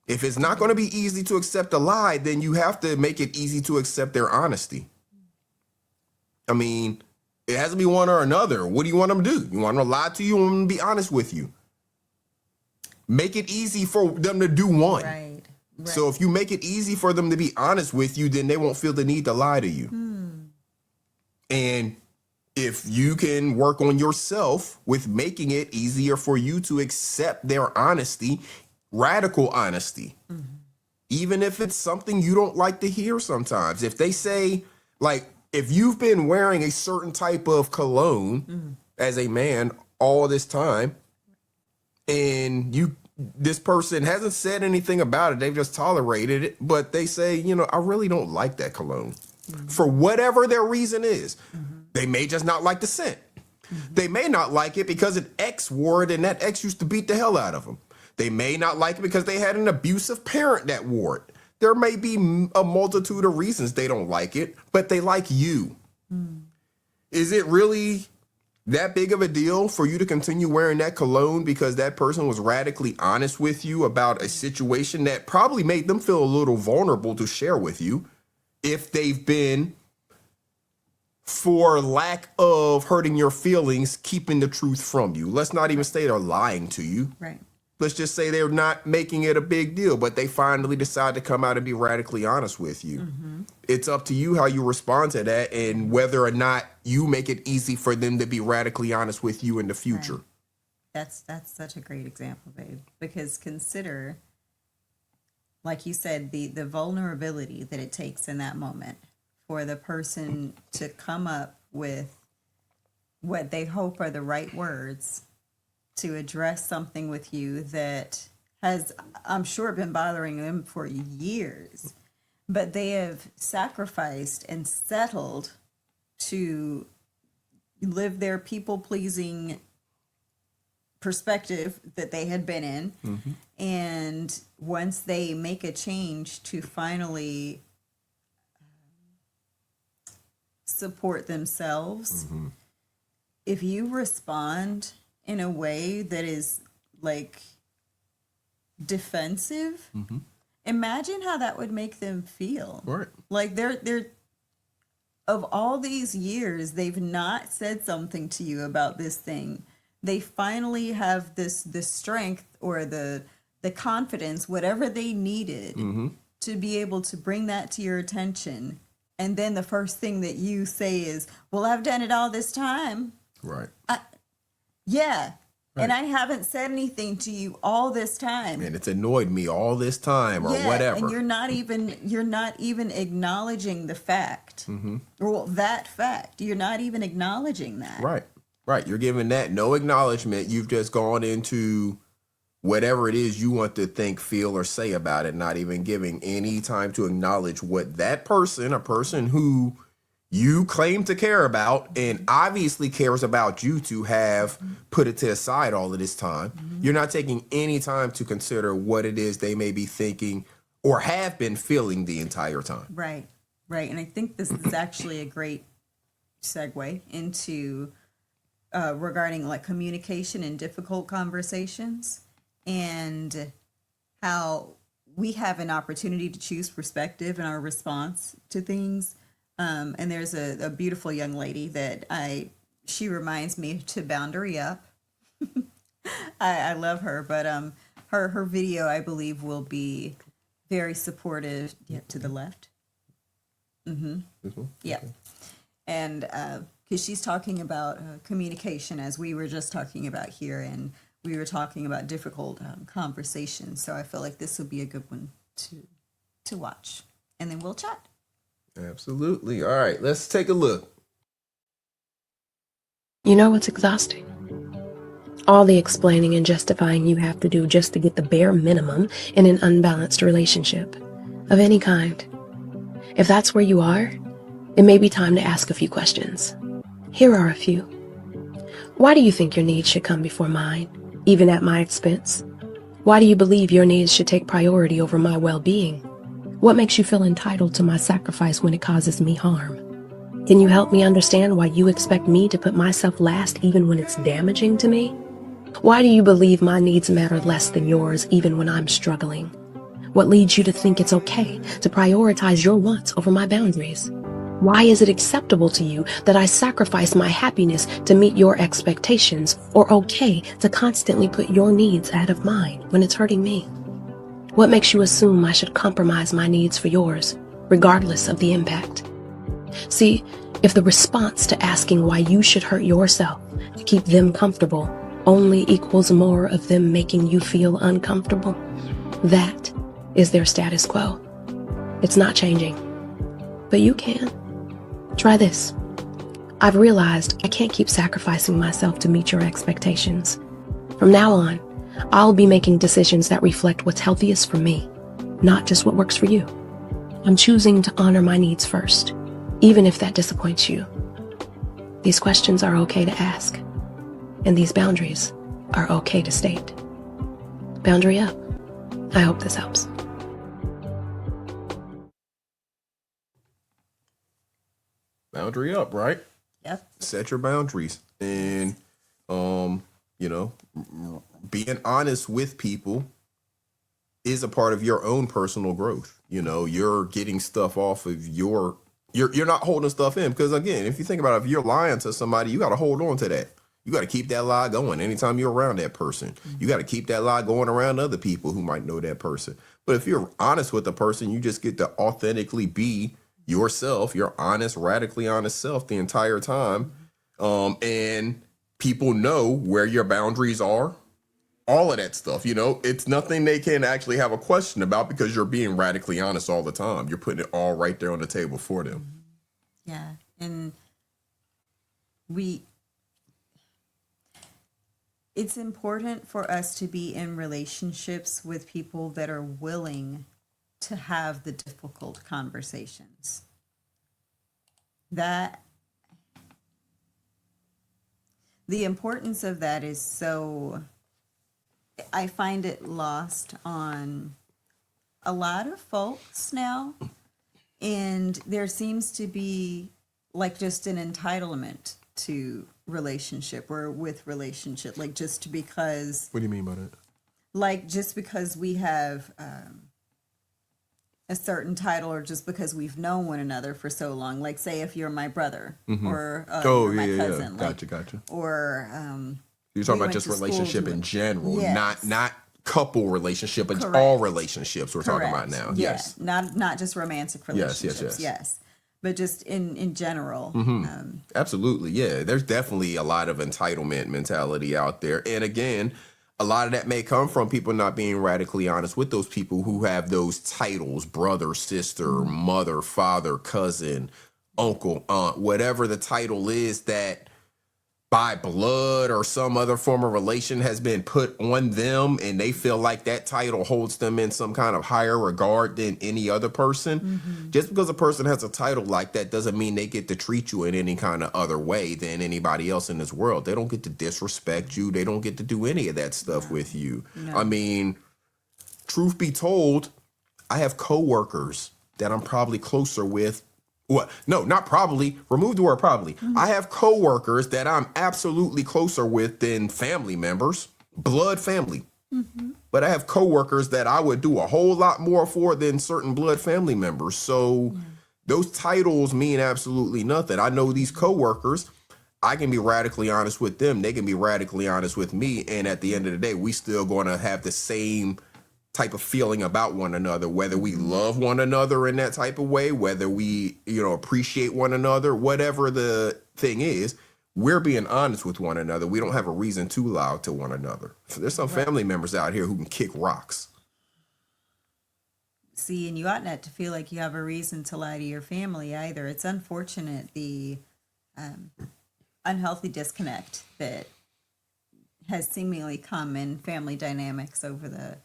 If it's not going to be easy to accept a lie, then you have to make it easy to accept their honesty. I mean, it has to be one or another. What do you want them to do? You want them to lie to you, or want them to be honest with you? Make it easy for them to do one. Right. So if you make it easy for them to be honest with you, then they won't feel the need to lie to you. And if you can work on yourself with making it easier for you to accept their honesty, radical honesty, even if it's something you don't like to hear sometimes. If they say, like, if you've been wearing a certain type of cologne as a man all this time, and this person hasn't said anything about it, they've just tolerated it, but they say, you know, I really don't like that cologne. For whatever their reason is. They may just not like the scent. They may not like it because an ex wore it and that ex used to beat the hell out of them. They may not like it because they had an abusive parent that wore it. There may be a multitude of reasons they don't like it, but they like you. Is it really that big of a deal for you to continue wearing that cologne because that person was radically honest with you about a situation that probably made them feel a little vulnerable to share with you if they've been, for lack of hurting your feelings, keeping the truth from you? Let's not even say they're lying to you. Right. Let's just say they're not making it a big deal, but they finally decide to come out and be radically honest with you. It's up to you how you respond to that and whether or not you make it easy for them to be radically honest with you in the future. Right. That's such a great example, babe. Because consider, like you said, the vulnerability that it takes in that moment for the person to come up with what they hope are the right words to address something with you that has, I'm sure, been bothering them for years. But they have sacrificed and settled to live their people-pleasing perspective that they had been in. And once they make a change to finally support themselves, if you respond in a way that is like defensive, imagine how that would make them feel. Right. Like they're of all these years, they've not said something to you about this thing. They finally have this strength or the confidence, whatever they needed, to be able to bring that to your attention. And then the first thing that you say is, well, I've done it all this time. Right. Yeah. And I haven't said anything to you all this time. And it's annoyed me all this time or whatever. And you're not even acknowledging the fact. Or that fact. You're not even acknowledging that. Right. Right. You're giving that no acknowledgement. You've just gone into whatever it is you want to think, feel, or say about it, not even giving any time to acknowledge what that person, a person who you claim to care about and obviously cares about you, to have put it to the side all of this time. You're not taking any time to consider what it is they may be thinking or have been feeling the entire time. Right, right. And I think this is actually a great segue into regarding like communication in difficult conversations, and how we have an opportunity to choose perspective in our response to things. And there's a beautiful young lady that she reminds me to boundary up. I love her, but her video, I believe, will be very supportive. Yeah, to the left. Yeah. And because she's talking about communication, as we were just talking about here, and we were talking about difficult conversations. So I feel like this will be a good one to watch, and then we'll chat. Absolutely. All right, let's take a look. You know what's exhausting? All the explaining and justifying you have to do just to get the bare minimum in an unbalanced relationship of any kind. If that's where you are, it may be time to ask a few questions. Here are a few. Why do you think your needs should come before mine, even at my expense? Why do you believe your needs should take priority over my well-being? What makes you feel entitled to my sacrifice when it causes me harm? Can you help me understand why you expect me to put myself last even when it's damaging to me? Why do you believe my needs matter less than yours even when I'm struggling? What leads you to think it's okay to prioritize your wants over my boundaries? Why is it acceptable to you that I sacrifice my happiness to meet your expectations, or okay to constantly put your needs ahead of mine when it's hurting me? What makes you assume I should compromise my needs for yours, regardless of the impact? See, if the response to asking why you should hurt yourself to keep them comfortable only equals more of them making you feel uncomfortable, that is their status quo. It's not changing, but you can. Try this. I've realized I can't keep sacrificing myself to meet your expectations. From now on, I'll be making decisions that reflect what's healthiest for me, not just what works for you. I'm choosing to honor my needs first, even if that disappoints you. These questions are okay to ask, and these boundaries are okay to state. Boundary up. I hope this helps. Boundary up, right? Yep. Set your boundaries, and being honest with people is a part of your own personal growth. You're getting stuff off of you're not holding stuff in, because again, if you think about it, if you're lying to somebody, you got to hold on to that. You got to keep that lie going anytime you're around that person. You got to keep that lie going around other people who might know that person. But if you're honest with the person, you just get to authentically be yourself, your honest, radically honest self the entire time. And people know where your boundaries are, all of that stuff. It's nothing they can actually have a question about, because you're being radically honest all the time. You're putting it all right there on the table for them. Yeah. And it's important for us to be in relationships with people that are willing to have the difficult conversations. The importance of that is so, I find it lost on a lot of folks now. And there seems to be like just an entitlement to relationship, or with relationship, like just because. What do you mean by that? Like just because we have a certain title, or just because we've known one another for so long. Like say if you're my brother, or you're my cousin. Yeah. Like, Gotcha. Or you're talking we about went just to schools relationship with. in general, Yes. not couple relationship, but Correct. all relationships we're talking about Correct. now. Yeah. Yes. Not just romantic relationships. Yes. But just in general. Absolutely. Yeah. There's definitely a lot of entitlement mentality out there. And again, a lot of that may come from people not being radically honest with those people who have those titles: brother, sister, mother, father, cousin, uncle, aunt, whatever the title is, that by blood or some other form of relation has been put on them, and they feel like that title holds them in some kind of higher regard than any other person. Just because a person has a title like that doesn't mean they get to treat you in any kind of other way than anybody else in this world. They don't get to disrespect you. They don't get to do any of that stuff with you. I mean, truth be told, I have coworkers that I'm probably closer with. What? No, not probably. Remove the word probably. I have coworkers that I'm absolutely closer with than family members, blood family. But I have coworkers that I would do a whole lot more for than certain blood family members. So those titles mean absolutely nothing. I know these coworkers. I can be radically honest with them. They can be radically honest with me. And at the end of the day, we still going to have the same type of feeling about one another, whether we love one another in that type of way, whether we, appreciate one another, whatever the thing is, we're being honest with one another. We don't have a reason to lie to one another. So there's some family members out here who can kick rocks. See, and you ought not to feel like you have a reason to lie to your family either. It's unfortunate, the unhealthy disconnect that has seemingly come in family dynamics over the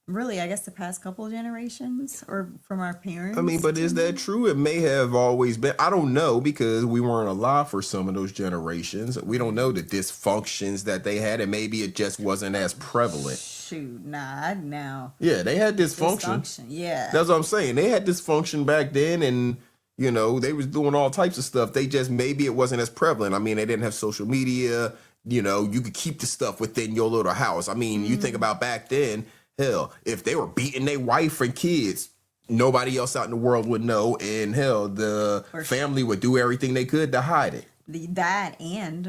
really, I guess, the past couple of generations, or from our parents. I mean, but is that true? It may have always been. I don't know, because we weren't alive for some of those generations. We don't know the dysfunctions that they had, and maybe it just wasn't as prevalent. Shoot, nah, now. Yeah, they had dysfunction. Yeah. That's what I'm saying. They had dysfunction back then, and, they was doing all types of stuff. They just, maybe it wasn't as prevalent. I mean, they didn't have social media. You could keep the stuff within your little house. I mean, you think about back then, hell, if they were beating their wife and kids, nobody else out in the world would know. And hell, the family would do everything they could to hide it.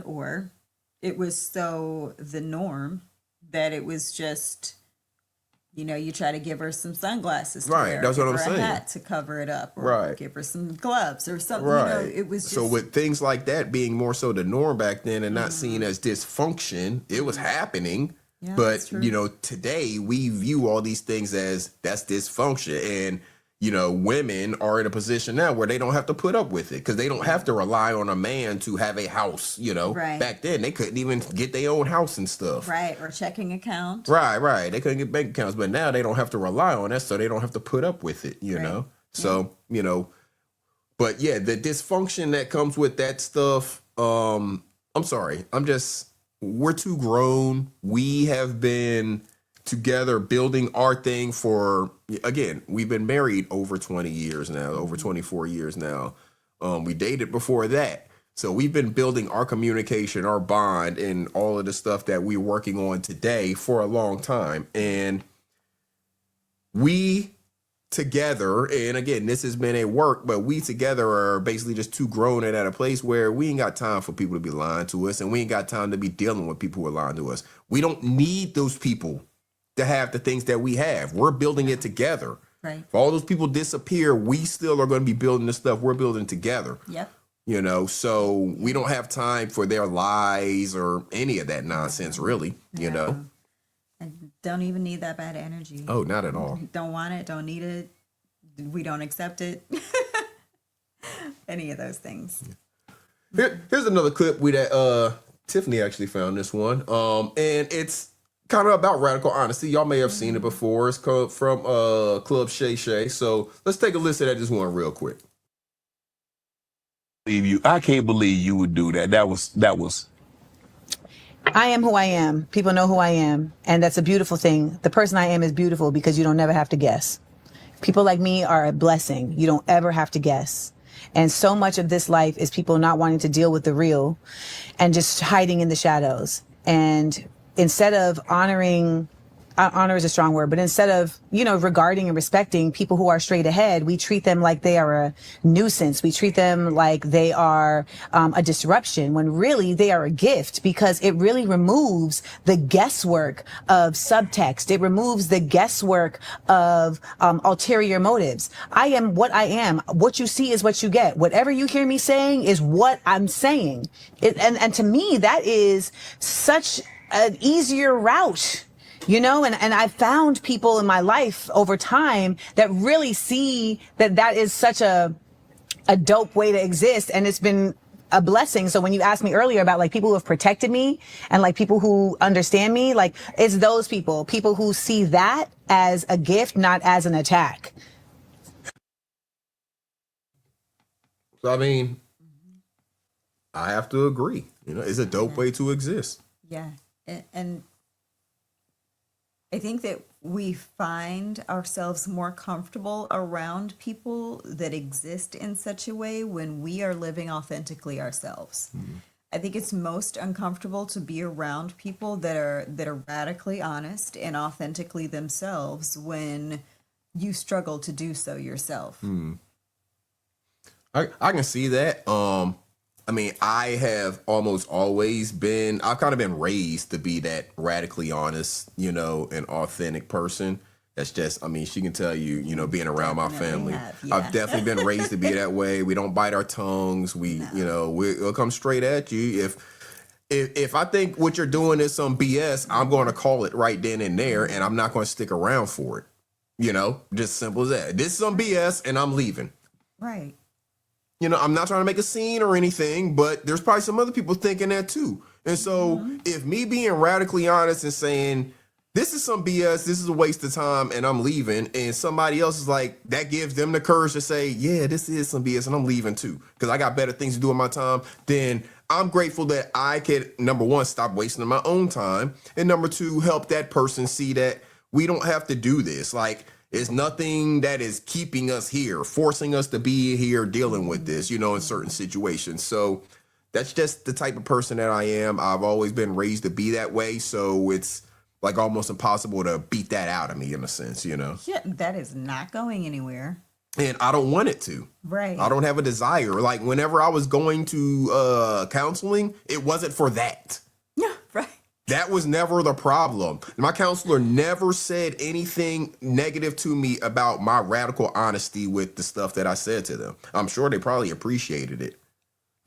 Or it was so the norm that it was just, you try to give her some sunglasses to wear, that's what I'm give her saying. a hat to cover it up, or give her some gloves or something. It was just... So with things like that being more so the norm back then and not seen as dysfunction, it was happening. Yeah, but, that's true. today we view all these things as that's dysfunction. And, women are in a position now where they don't have to put up with it, because they don't have to rely on a man to have a house, Right. Back then they couldn't even get their own house and stuff. Right, or checking account. Right. They couldn't get bank accounts, but now they don't have to rely on that, so they don't have to put up with it, know? So, but yeah, the dysfunction that comes with that stuff, I'm sorry. We're too grown. We have been together building our thing for, again, we've been married over 20 years now, over 24 years now. We dated before that. So we've been building our communication, our bond, and all of the stuff that we're working on today for a long time. And we together, and again, this has been a work, but we together are basically just too grown and at a place where we ain't got time for people to be lying to us, and we ain't got time to be dealing with people who are lying to us. We don't need those people to have the things that we have. We're building it together. Right. If all those people disappear, we still are going to be building the stuff we're building together. Yep. So we don't have time for their lies or any of that nonsense, really, I don't even need that bad energy. Oh, not at all. Don't want it, don't need it. We don't accept it. Any of those things. Here's another clip that Tiffany actually found this one. And it's kind of about radical honesty. Y'all may have seen it before. It's called from Club Shay Shay. So let's take a listen at this one real quick. I can't believe you would do that. That was. I am who I am. People know who I am. And that's a beautiful thing. The person I am is beautiful because you don't never have to guess. People like me are a blessing. You don't ever have to guess. And so much of this life is people not wanting to deal with the real and just hiding in the shadows. And instead of honoring, honor is a strong word, but instead of, regarding and respecting people who are straight ahead, we treat them like they are a nuisance. We treat them like they are a disruption, when really they are a gift, because it really removes the guesswork of subtext. It removes the guesswork of ulterior motives. I am what I am. What you see is what you get. Whatever you hear me saying is what I'm saying. And to me, that is such an easier route. And I've found people in my life over time that really see that is such a dope way to exist. And it's been a blessing. So when you asked me earlier about like people who have protected me and like people who understand me, like it's those people who see that as a gift, not as an attack. So I mean, I have to agree. You know, it's a dope way to exist. Yeah. And I think that we find ourselves more comfortable around people that exist in such a way when we are living authentically ourselves. I think it's most uncomfortable to be around people that are radically honest and authentically themselves when you struggle to do so yourself. I can see that. I mean, I have almost always been, I've kind of been raised to be that radically honest, you know, and authentic person. That's just, I mean, she can tell you, you know, being around my family. I've definitely been raised to be that way. We don't bite our tongues. We, you know, we'll come straight at you. If I think what you're doing is some BS, I'm going to call it right then and there, and I'm not going to stick around for it. You know, just simple as that. This is some BS, and I'm leaving. Right. You know, I'm not trying to make a scene or anything, but there's probably some other people thinking that too. And so if me being radically honest and saying, this is some BS, this is a waste of time, and I'm leaving, and somebody else is like, that gives them the courage to say, yeah, this is some BS, and I'm leaving too, because I got better things to do in my time, then I'm grateful that I could, number one, stop wasting my own time, and number two, help that person see that we don't have to do this. Like, it's nothing that is keeping us here, forcing us to be here dealing with this, you know, in certain situations. So that's just the type of person that I am. I've always been raised to be that way. So it's like almost impossible to beat that out of me in a sense, you know? Yeah, that is not going anywhere. And I don't want it to. Right. I don't have a desire. Like whenever I was going to counseling, it wasn't for that. Yeah, right. That was never the problem. My counselor never said anything negative to me about my radical honesty with the stuff that I said to them. I'm sure they probably appreciated it.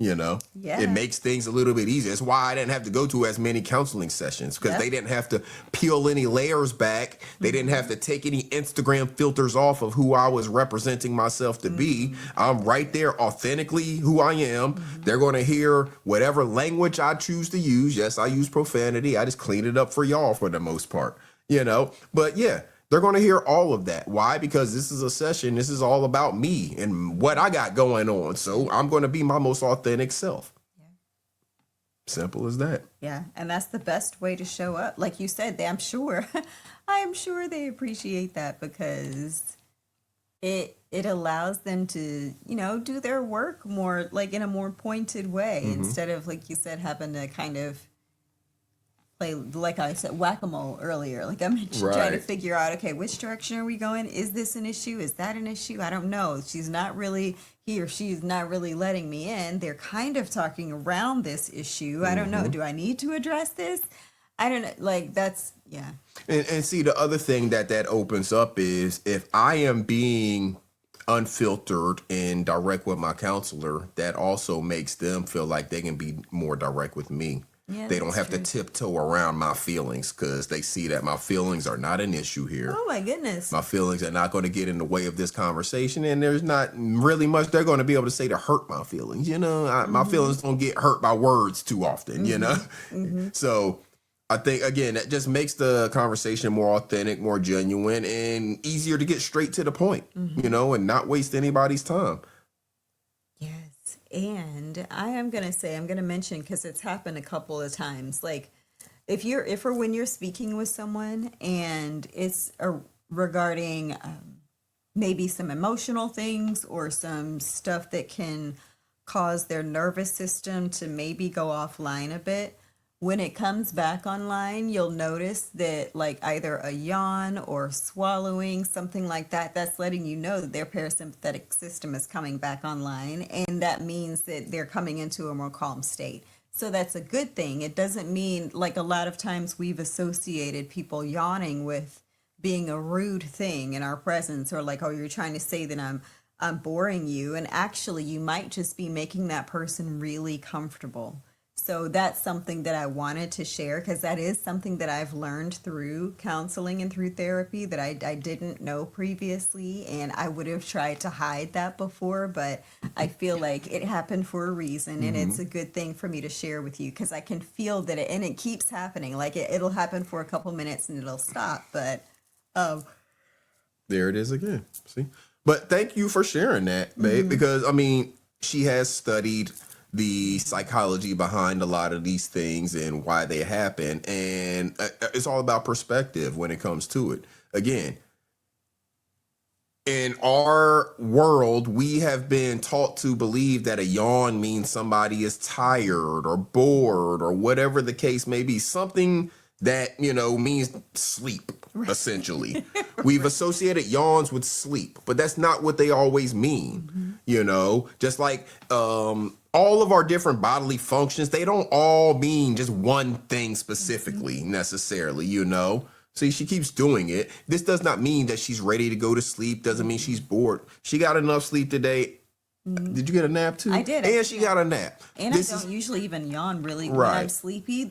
You know, Yeah. It makes things a little bit easier. That's why I didn't have to go to as many counseling sessions, because they didn't have to peel any layers back. They didn't have to take any Instagram filters off of who I was representing myself to be. I'm right there authentically who I am. They're going to hear whatever language I choose to use. Yes, I use profanity. I just clean it up for y'all for the most part, you know, but yeah. They're going to hear all of that. Why? Because this is a session. This is all about me and what I got going on. So I'm going to be my most authentic self. Yeah. Simple as that. Yeah. And that's the best way to show up. Like you said, I'm sure they appreciate that because it allows them to, you know, do their work more like in a more pointed way instead of, like you said, having to kind of play, like I said, whack-a-mole earlier. Like I mentioned, trying to figure out, okay, which direction are we going? Is this an issue? Is that an issue? I don't know. She's not really, he or she's not really letting me in. They're kind of talking around this issue. I don't know. Do I need to address this? I don't know. Like that's, yeah. And see, the other thing that opens up is if I am being unfiltered and direct with my counselor, that also makes them feel like they can be more direct with me. Yeah, they don't have to tiptoe around my feelings because they see that my feelings are not an issue here. Oh my goodness. My feelings are not going to get in the way of this conversation, and there's not really much they're going to be able to say to hurt my feelings. You know, my feelings don't get hurt by words too often, you know? So I think, again, that just makes the conversation more authentic, more genuine, and easier to get straight to the point, you know, and not waste anybody's time. Yes. And I'm going to mention, because it's happened a couple of times, like if or when you're speaking with someone and it's regarding maybe some emotional things or some stuff that can cause their nervous system to maybe go offline a bit, when it comes back online, you'll notice that like either a yawn or swallowing, something like that, that's letting you know that their parasympathetic system is coming back online. And that means that they're coming into a more calm state. So that's a good thing. It doesn't mean, like a lot of times we've associated people yawning with being a rude thing in our presence, or like, oh, you're trying to say that I'm boring you. And actually you might just be making that person really comfortable. So that's something that I wanted to share because that is something that I've learned through counseling and through therapy that I didn't know previously. And I would have tried to hide that before, but I feel like it happened for a reason. And it's a good thing for me to share with you because I can feel that and it keeps happening. Like it'll happen for a couple minutes and it'll stop. But there it is again. See? But thank you for sharing that, babe, because I mean, she has studied the psychology behind a lot of these things and why they happen. And it's all about perspective when it comes to it. Again, in our world, we have been taught to believe that a yawn means somebody is tired or bored or whatever the case may be. Something that, you know, means sleep, essentially. We've associated yawns with sleep, but that's not what they always mean, you know? Just like all of our different bodily functions, they don't all mean just one thing specifically necessarily, you know? See, she keeps doing it. This does not mean that she's ready to go to sleep. Doesn't mean she's bored. She got enough sleep today. Did you get a nap too? I did. And she got a nap. And I don't usually even yawn really when I'm sleepy.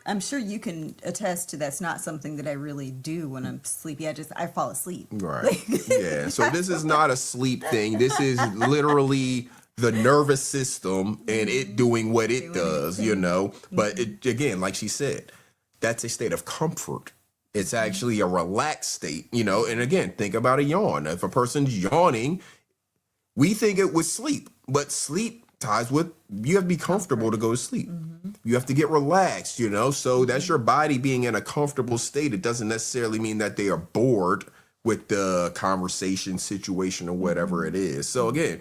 I'm sure you can attest to that's not something that I really do when I'm sleepy. I fall asleep. Right. Yeah. So this is not a sleep thing. This is literally the nervous system and it doing what it does, you know. But it, again, like she said, that's a state of comfort. It's actually a relaxed state, you know. And again, think about a yawn. If a person's yawning, we think it was sleep, but sleep ties with you have to be comfortable to go to sleep. You have to get relaxed, you know. So that's your body being in a comfortable state. It doesn't necessarily mean that they are bored with the conversation, situation, or whatever it is. So again,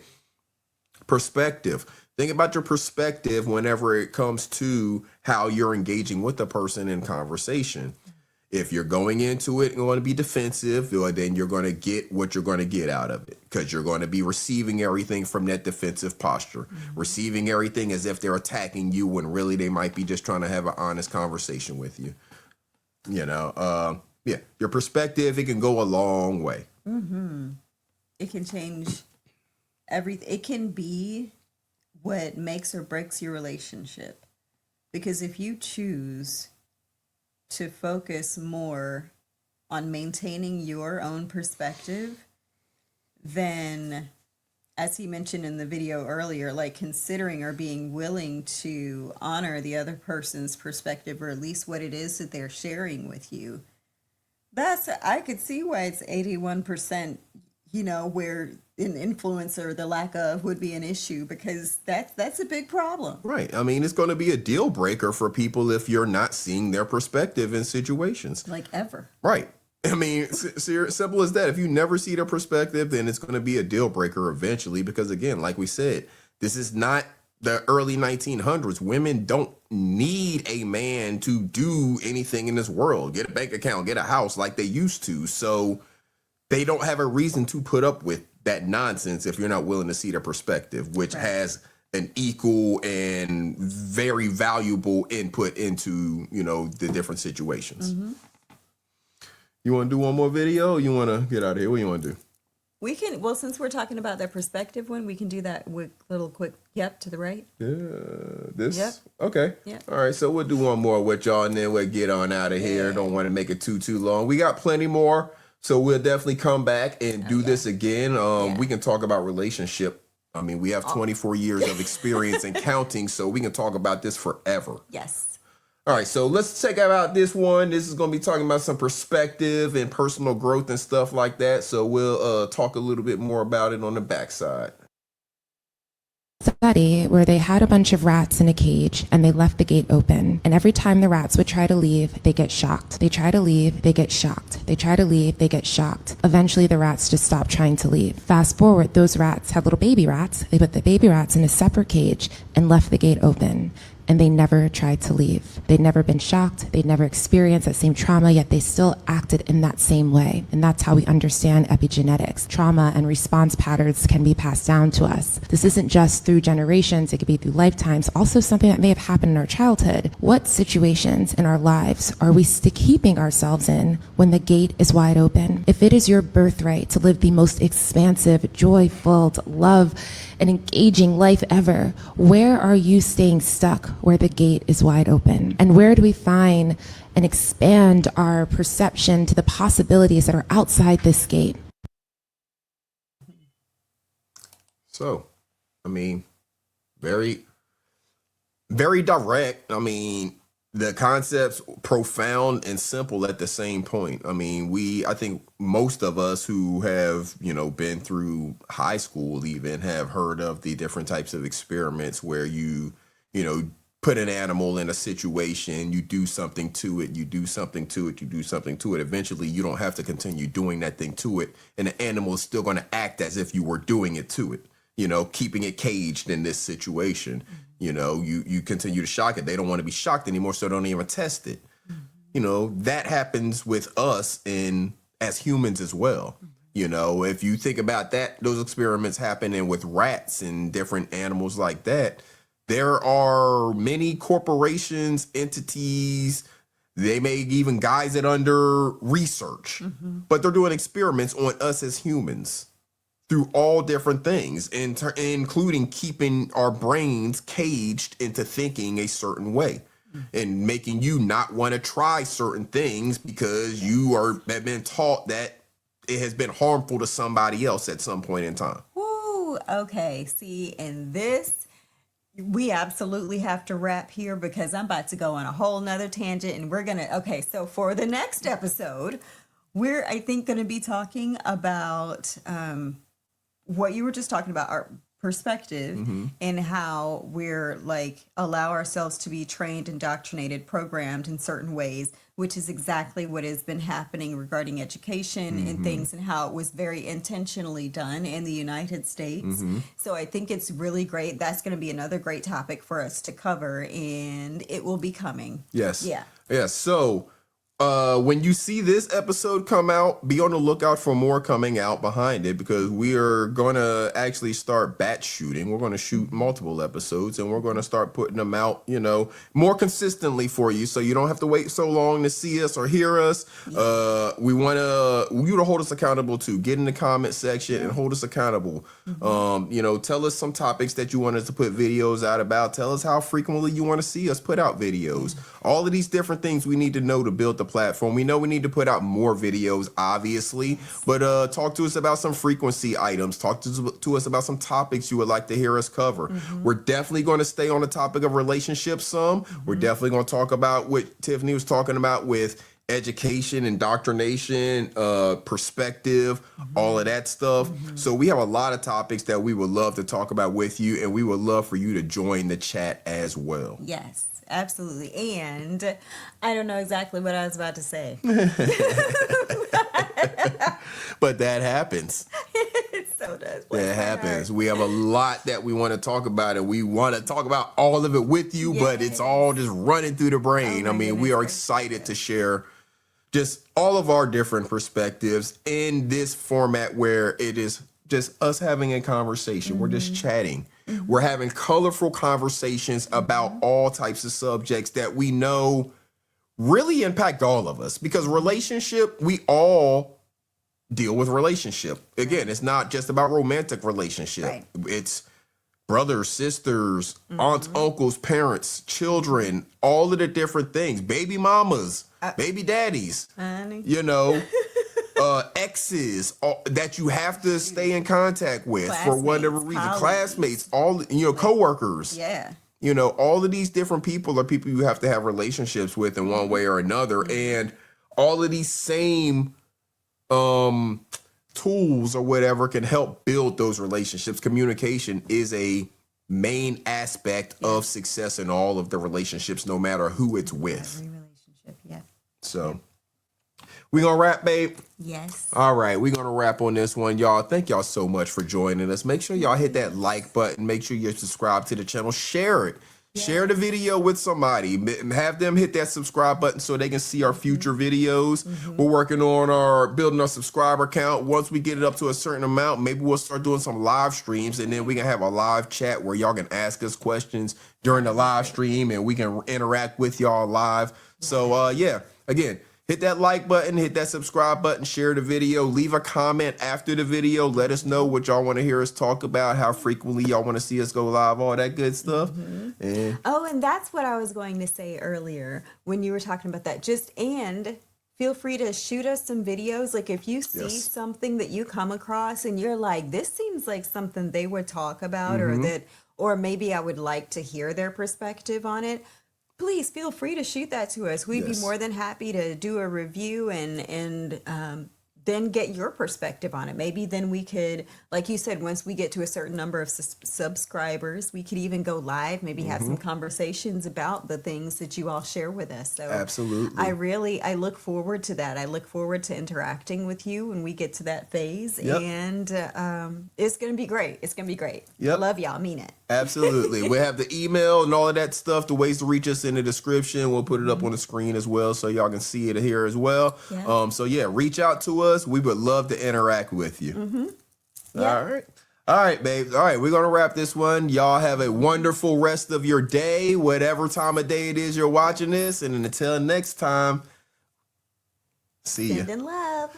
perspective. Think about your perspective whenever it comes to how you're engaging with the person in conversation. If you're going into it and going to be defensive, then you're going to get what you're going to get out of it because you're going to be receiving everything from that defensive posture, receiving everything as if they're attacking you when really they might be just trying to have an honest conversation with you. You know, yeah, your perspective, it can go a long way. It can change everything. It can be what makes or breaks your relationship. Because if you choose to focus more on maintaining your own perspective, then, as he mentioned in the video earlier, like considering or being willing to honor the other person's perspective, or at least what it is that they're sharing with you, I could see why it's 81%, you know, where an influencer, the lack of, would be an issue, because that's a big problem. Right. I mean, it's going to be a deal breaker for people if you're not seeing their perspective in situations. Like ever. Right. I mean, simple as that. If you never see their perspective, then it's going to be a deal breaker eventually, because again, like we said, this is not the early 1900s. Women don't need a man to do anything in this world, get a bank account, get a house like they used to. So they don't have a reason to put up with that nonsense if you're not willing to see their perspective, which has an equal and very valuable input into, you know, the different situations. You want to do one more video or you want to get out of here? What do you want to do? We can, well, since we're talking about the perspective one, we can do that with little quick, to the right. Yeah, this? Yep. Okay. Yep. All right, so we'll do one more with y'all and then we'll get on out of here. Don't want to make it too long. We got plenty more. So we'll definitely come back and do this again. We can talk about relationship. I mean, we have 24 years of experience and counting, so we can talk about this forever. Yes. All right, so let's check out this one. This is going to be talking about some perspective and personal growth and stuff like that. So we'll talk a little bit more about it on the backside. Study where they had a bunch of rats in a cage and they left the gate open, and every time the rats would try to leave, they get shocked. They try to leave, they get shocked. They try to leave, they get shocked. Eventually the rats just stop trying to leave. Fast forward, those rats had little baby rats. They put the baby rats in a separate cage and left the gate open, and they never tried to leave. They'd never been shocked, they'd never experienced that same trauma, yet they still acted in that same way. And that's how we understand epigenetics. Trauma and response patterns can be passed down to us. This isn't just through generations, it could be through lifetimes, also something that may have happened in our childhood. What situations in our lives are we keeping ourselves in when the gate is wide open? If it is your birthright to live the most expansive, joy-filled, love, and engaging life ever, where are you staying stuck? where the gate is wide open? And where do we find and expand our perception to the possibilities that are outside this gate? So, I mean, very, very direct. I mean, the concept's profound and simple at the same point. I mean, I think most of us who have, been through high school even have heard of the different types of experiments where you put an animal in a situation, you do something to it, you do something to it, you do something to it. Eventually, you don't have to continue doing that thing to it, and the animal is still going to act as if you were doing it to it, keeping it caged in this situation. You continue to shock it. They don't want to be shocked anymore, so don't even test it. That happens with us as humans as well. If you think about that, those experiments happening with rats and different animals like that, there are many corporations, entities, they may even guise it under research, but they're doing experiments on us as humans through all different things, including keeping our brains caged into thinking a certain way and making you not want to try certain things because have been taught that it has been harmful to somebody else at some point in time. Ooh, okay. See, in this, we absolutely have to wrap here because I'm about to go on a whole nother tangent, and so for the next episode, we're, I think, going to be talking about what you were just talking about, our perspective and how we're allow ourselves to be trained, indoctrinated, programmed in certain ways, which is exactly what has been happening regarding education and things, and how it was very intentionally done in the United States. So I think it's really great. That's going to be another great topic for us to cover, and it will be coming. Yes. Yeah. Yes. So when you see this episode come out, be on the lookout for more coming out behind it, because we are going to actually start batch shooting. We're going to shoot multiple episodes, and we're going to start putting them out, more consistently for you, so you don't have to wait so long to see us or hear us. We want you to hold us accountable too. Get in the comment section and hold us accountable. Tell us some topics that you want us to put videos out about. Tell us how frequently you want to see us put out videos. All of these different things we need to know to build the platform. We know we need to put out more videos, obviously, but talk to us about some frequency items. Talk to us about some topics you would like to hear us cover. We're definitely going to stay on the topic of relationships some. We're definitely going to talk about what Tiffany was talking about with education, indoctrination, perspective, all of that stuff. So we have a lot of topics that we would love to talk about with you, and we would love for you to join the chat as well. Yes. Absolutely. And I don't know exactly what I was about to say. But that happens. It so does. That happens. We have a lot that we want to talk about, and we want to talk about all of it with you, but it's all just running through the brain. We are excited to share just all of our different perspectives in this format where it is just us having a conversation. We're just chatting. We're having colorful conversations about all types of subjects that we know really impact all of us, because relationship, we all deal with relationship. Again, it's not just about romantic relationship. Right. It's brothers, sisters, aunts, uncles, parents, children, all of the different things, baby mamas, baby daddies, Honey. exes that you have to stay in contact with for whatever reason, colleagues. classmates, all coworkers. Yeah. All of these different people are people you have to have relationships with in one way or another, and all of these same tools or whatever can help build those relationships. Communication is a main aspect of success in all of the relationships, no matter who it's with. Every relationship. Yeah. So we gonna wrap, babe? Yes. All right, we're gonna wrap on this one, y'all. Thank y'all so much for joining us. Make sure y'all hit that like button. Make sure you subscribe to the channel. Share it. Share the video with somebody. Have them hit that subscribe button so they can see our future videos. We're working on building our subscriber count. Once we get it up to a certain amount, maybe we'll start doing some live streams, and then we can have a live chat where y'all can ask us questions during the live stream, and we can interact with y'all live. So again, hit that like button, hit that subscribe button, share the video, leave a comment after the video. Let us know what y'all want to hear us talk about, how frequently y'all want to see us go live, all that good stuff. And Oh, and that's what I was going to say earlier when you were talking about that. And feel free to shoot us some videos. Like if you see something that you come across and you're like, this seems like something they would talk about, or maybe I would like to hear their perspective on it. Please feel free to shoot that to us. We'd be more than happy to do a review and then get your perspective on it. Maybe then we could, like you said, once we get to a certain number of subscribers, we could even go live, maybe have some conversations about the things that you all share with us. So absolutely. I look forward to that. I look forward to interacting with you when we get to that phase. And it's going to be great. It's going to be great. Love y'all. Mean it. Absolutely. We have the email and all of that stuff, the ways to reach us in the description. We'll put it up on the screen as well so y'all can see it here as well. So yeah, reach out to us. We would love to interact with you. All right, babes. All right, we're going to wrap this one. Y'all have a wonderful rest of your day, whatever time of day it is you're watching this. And until next time, see ya. Sending love.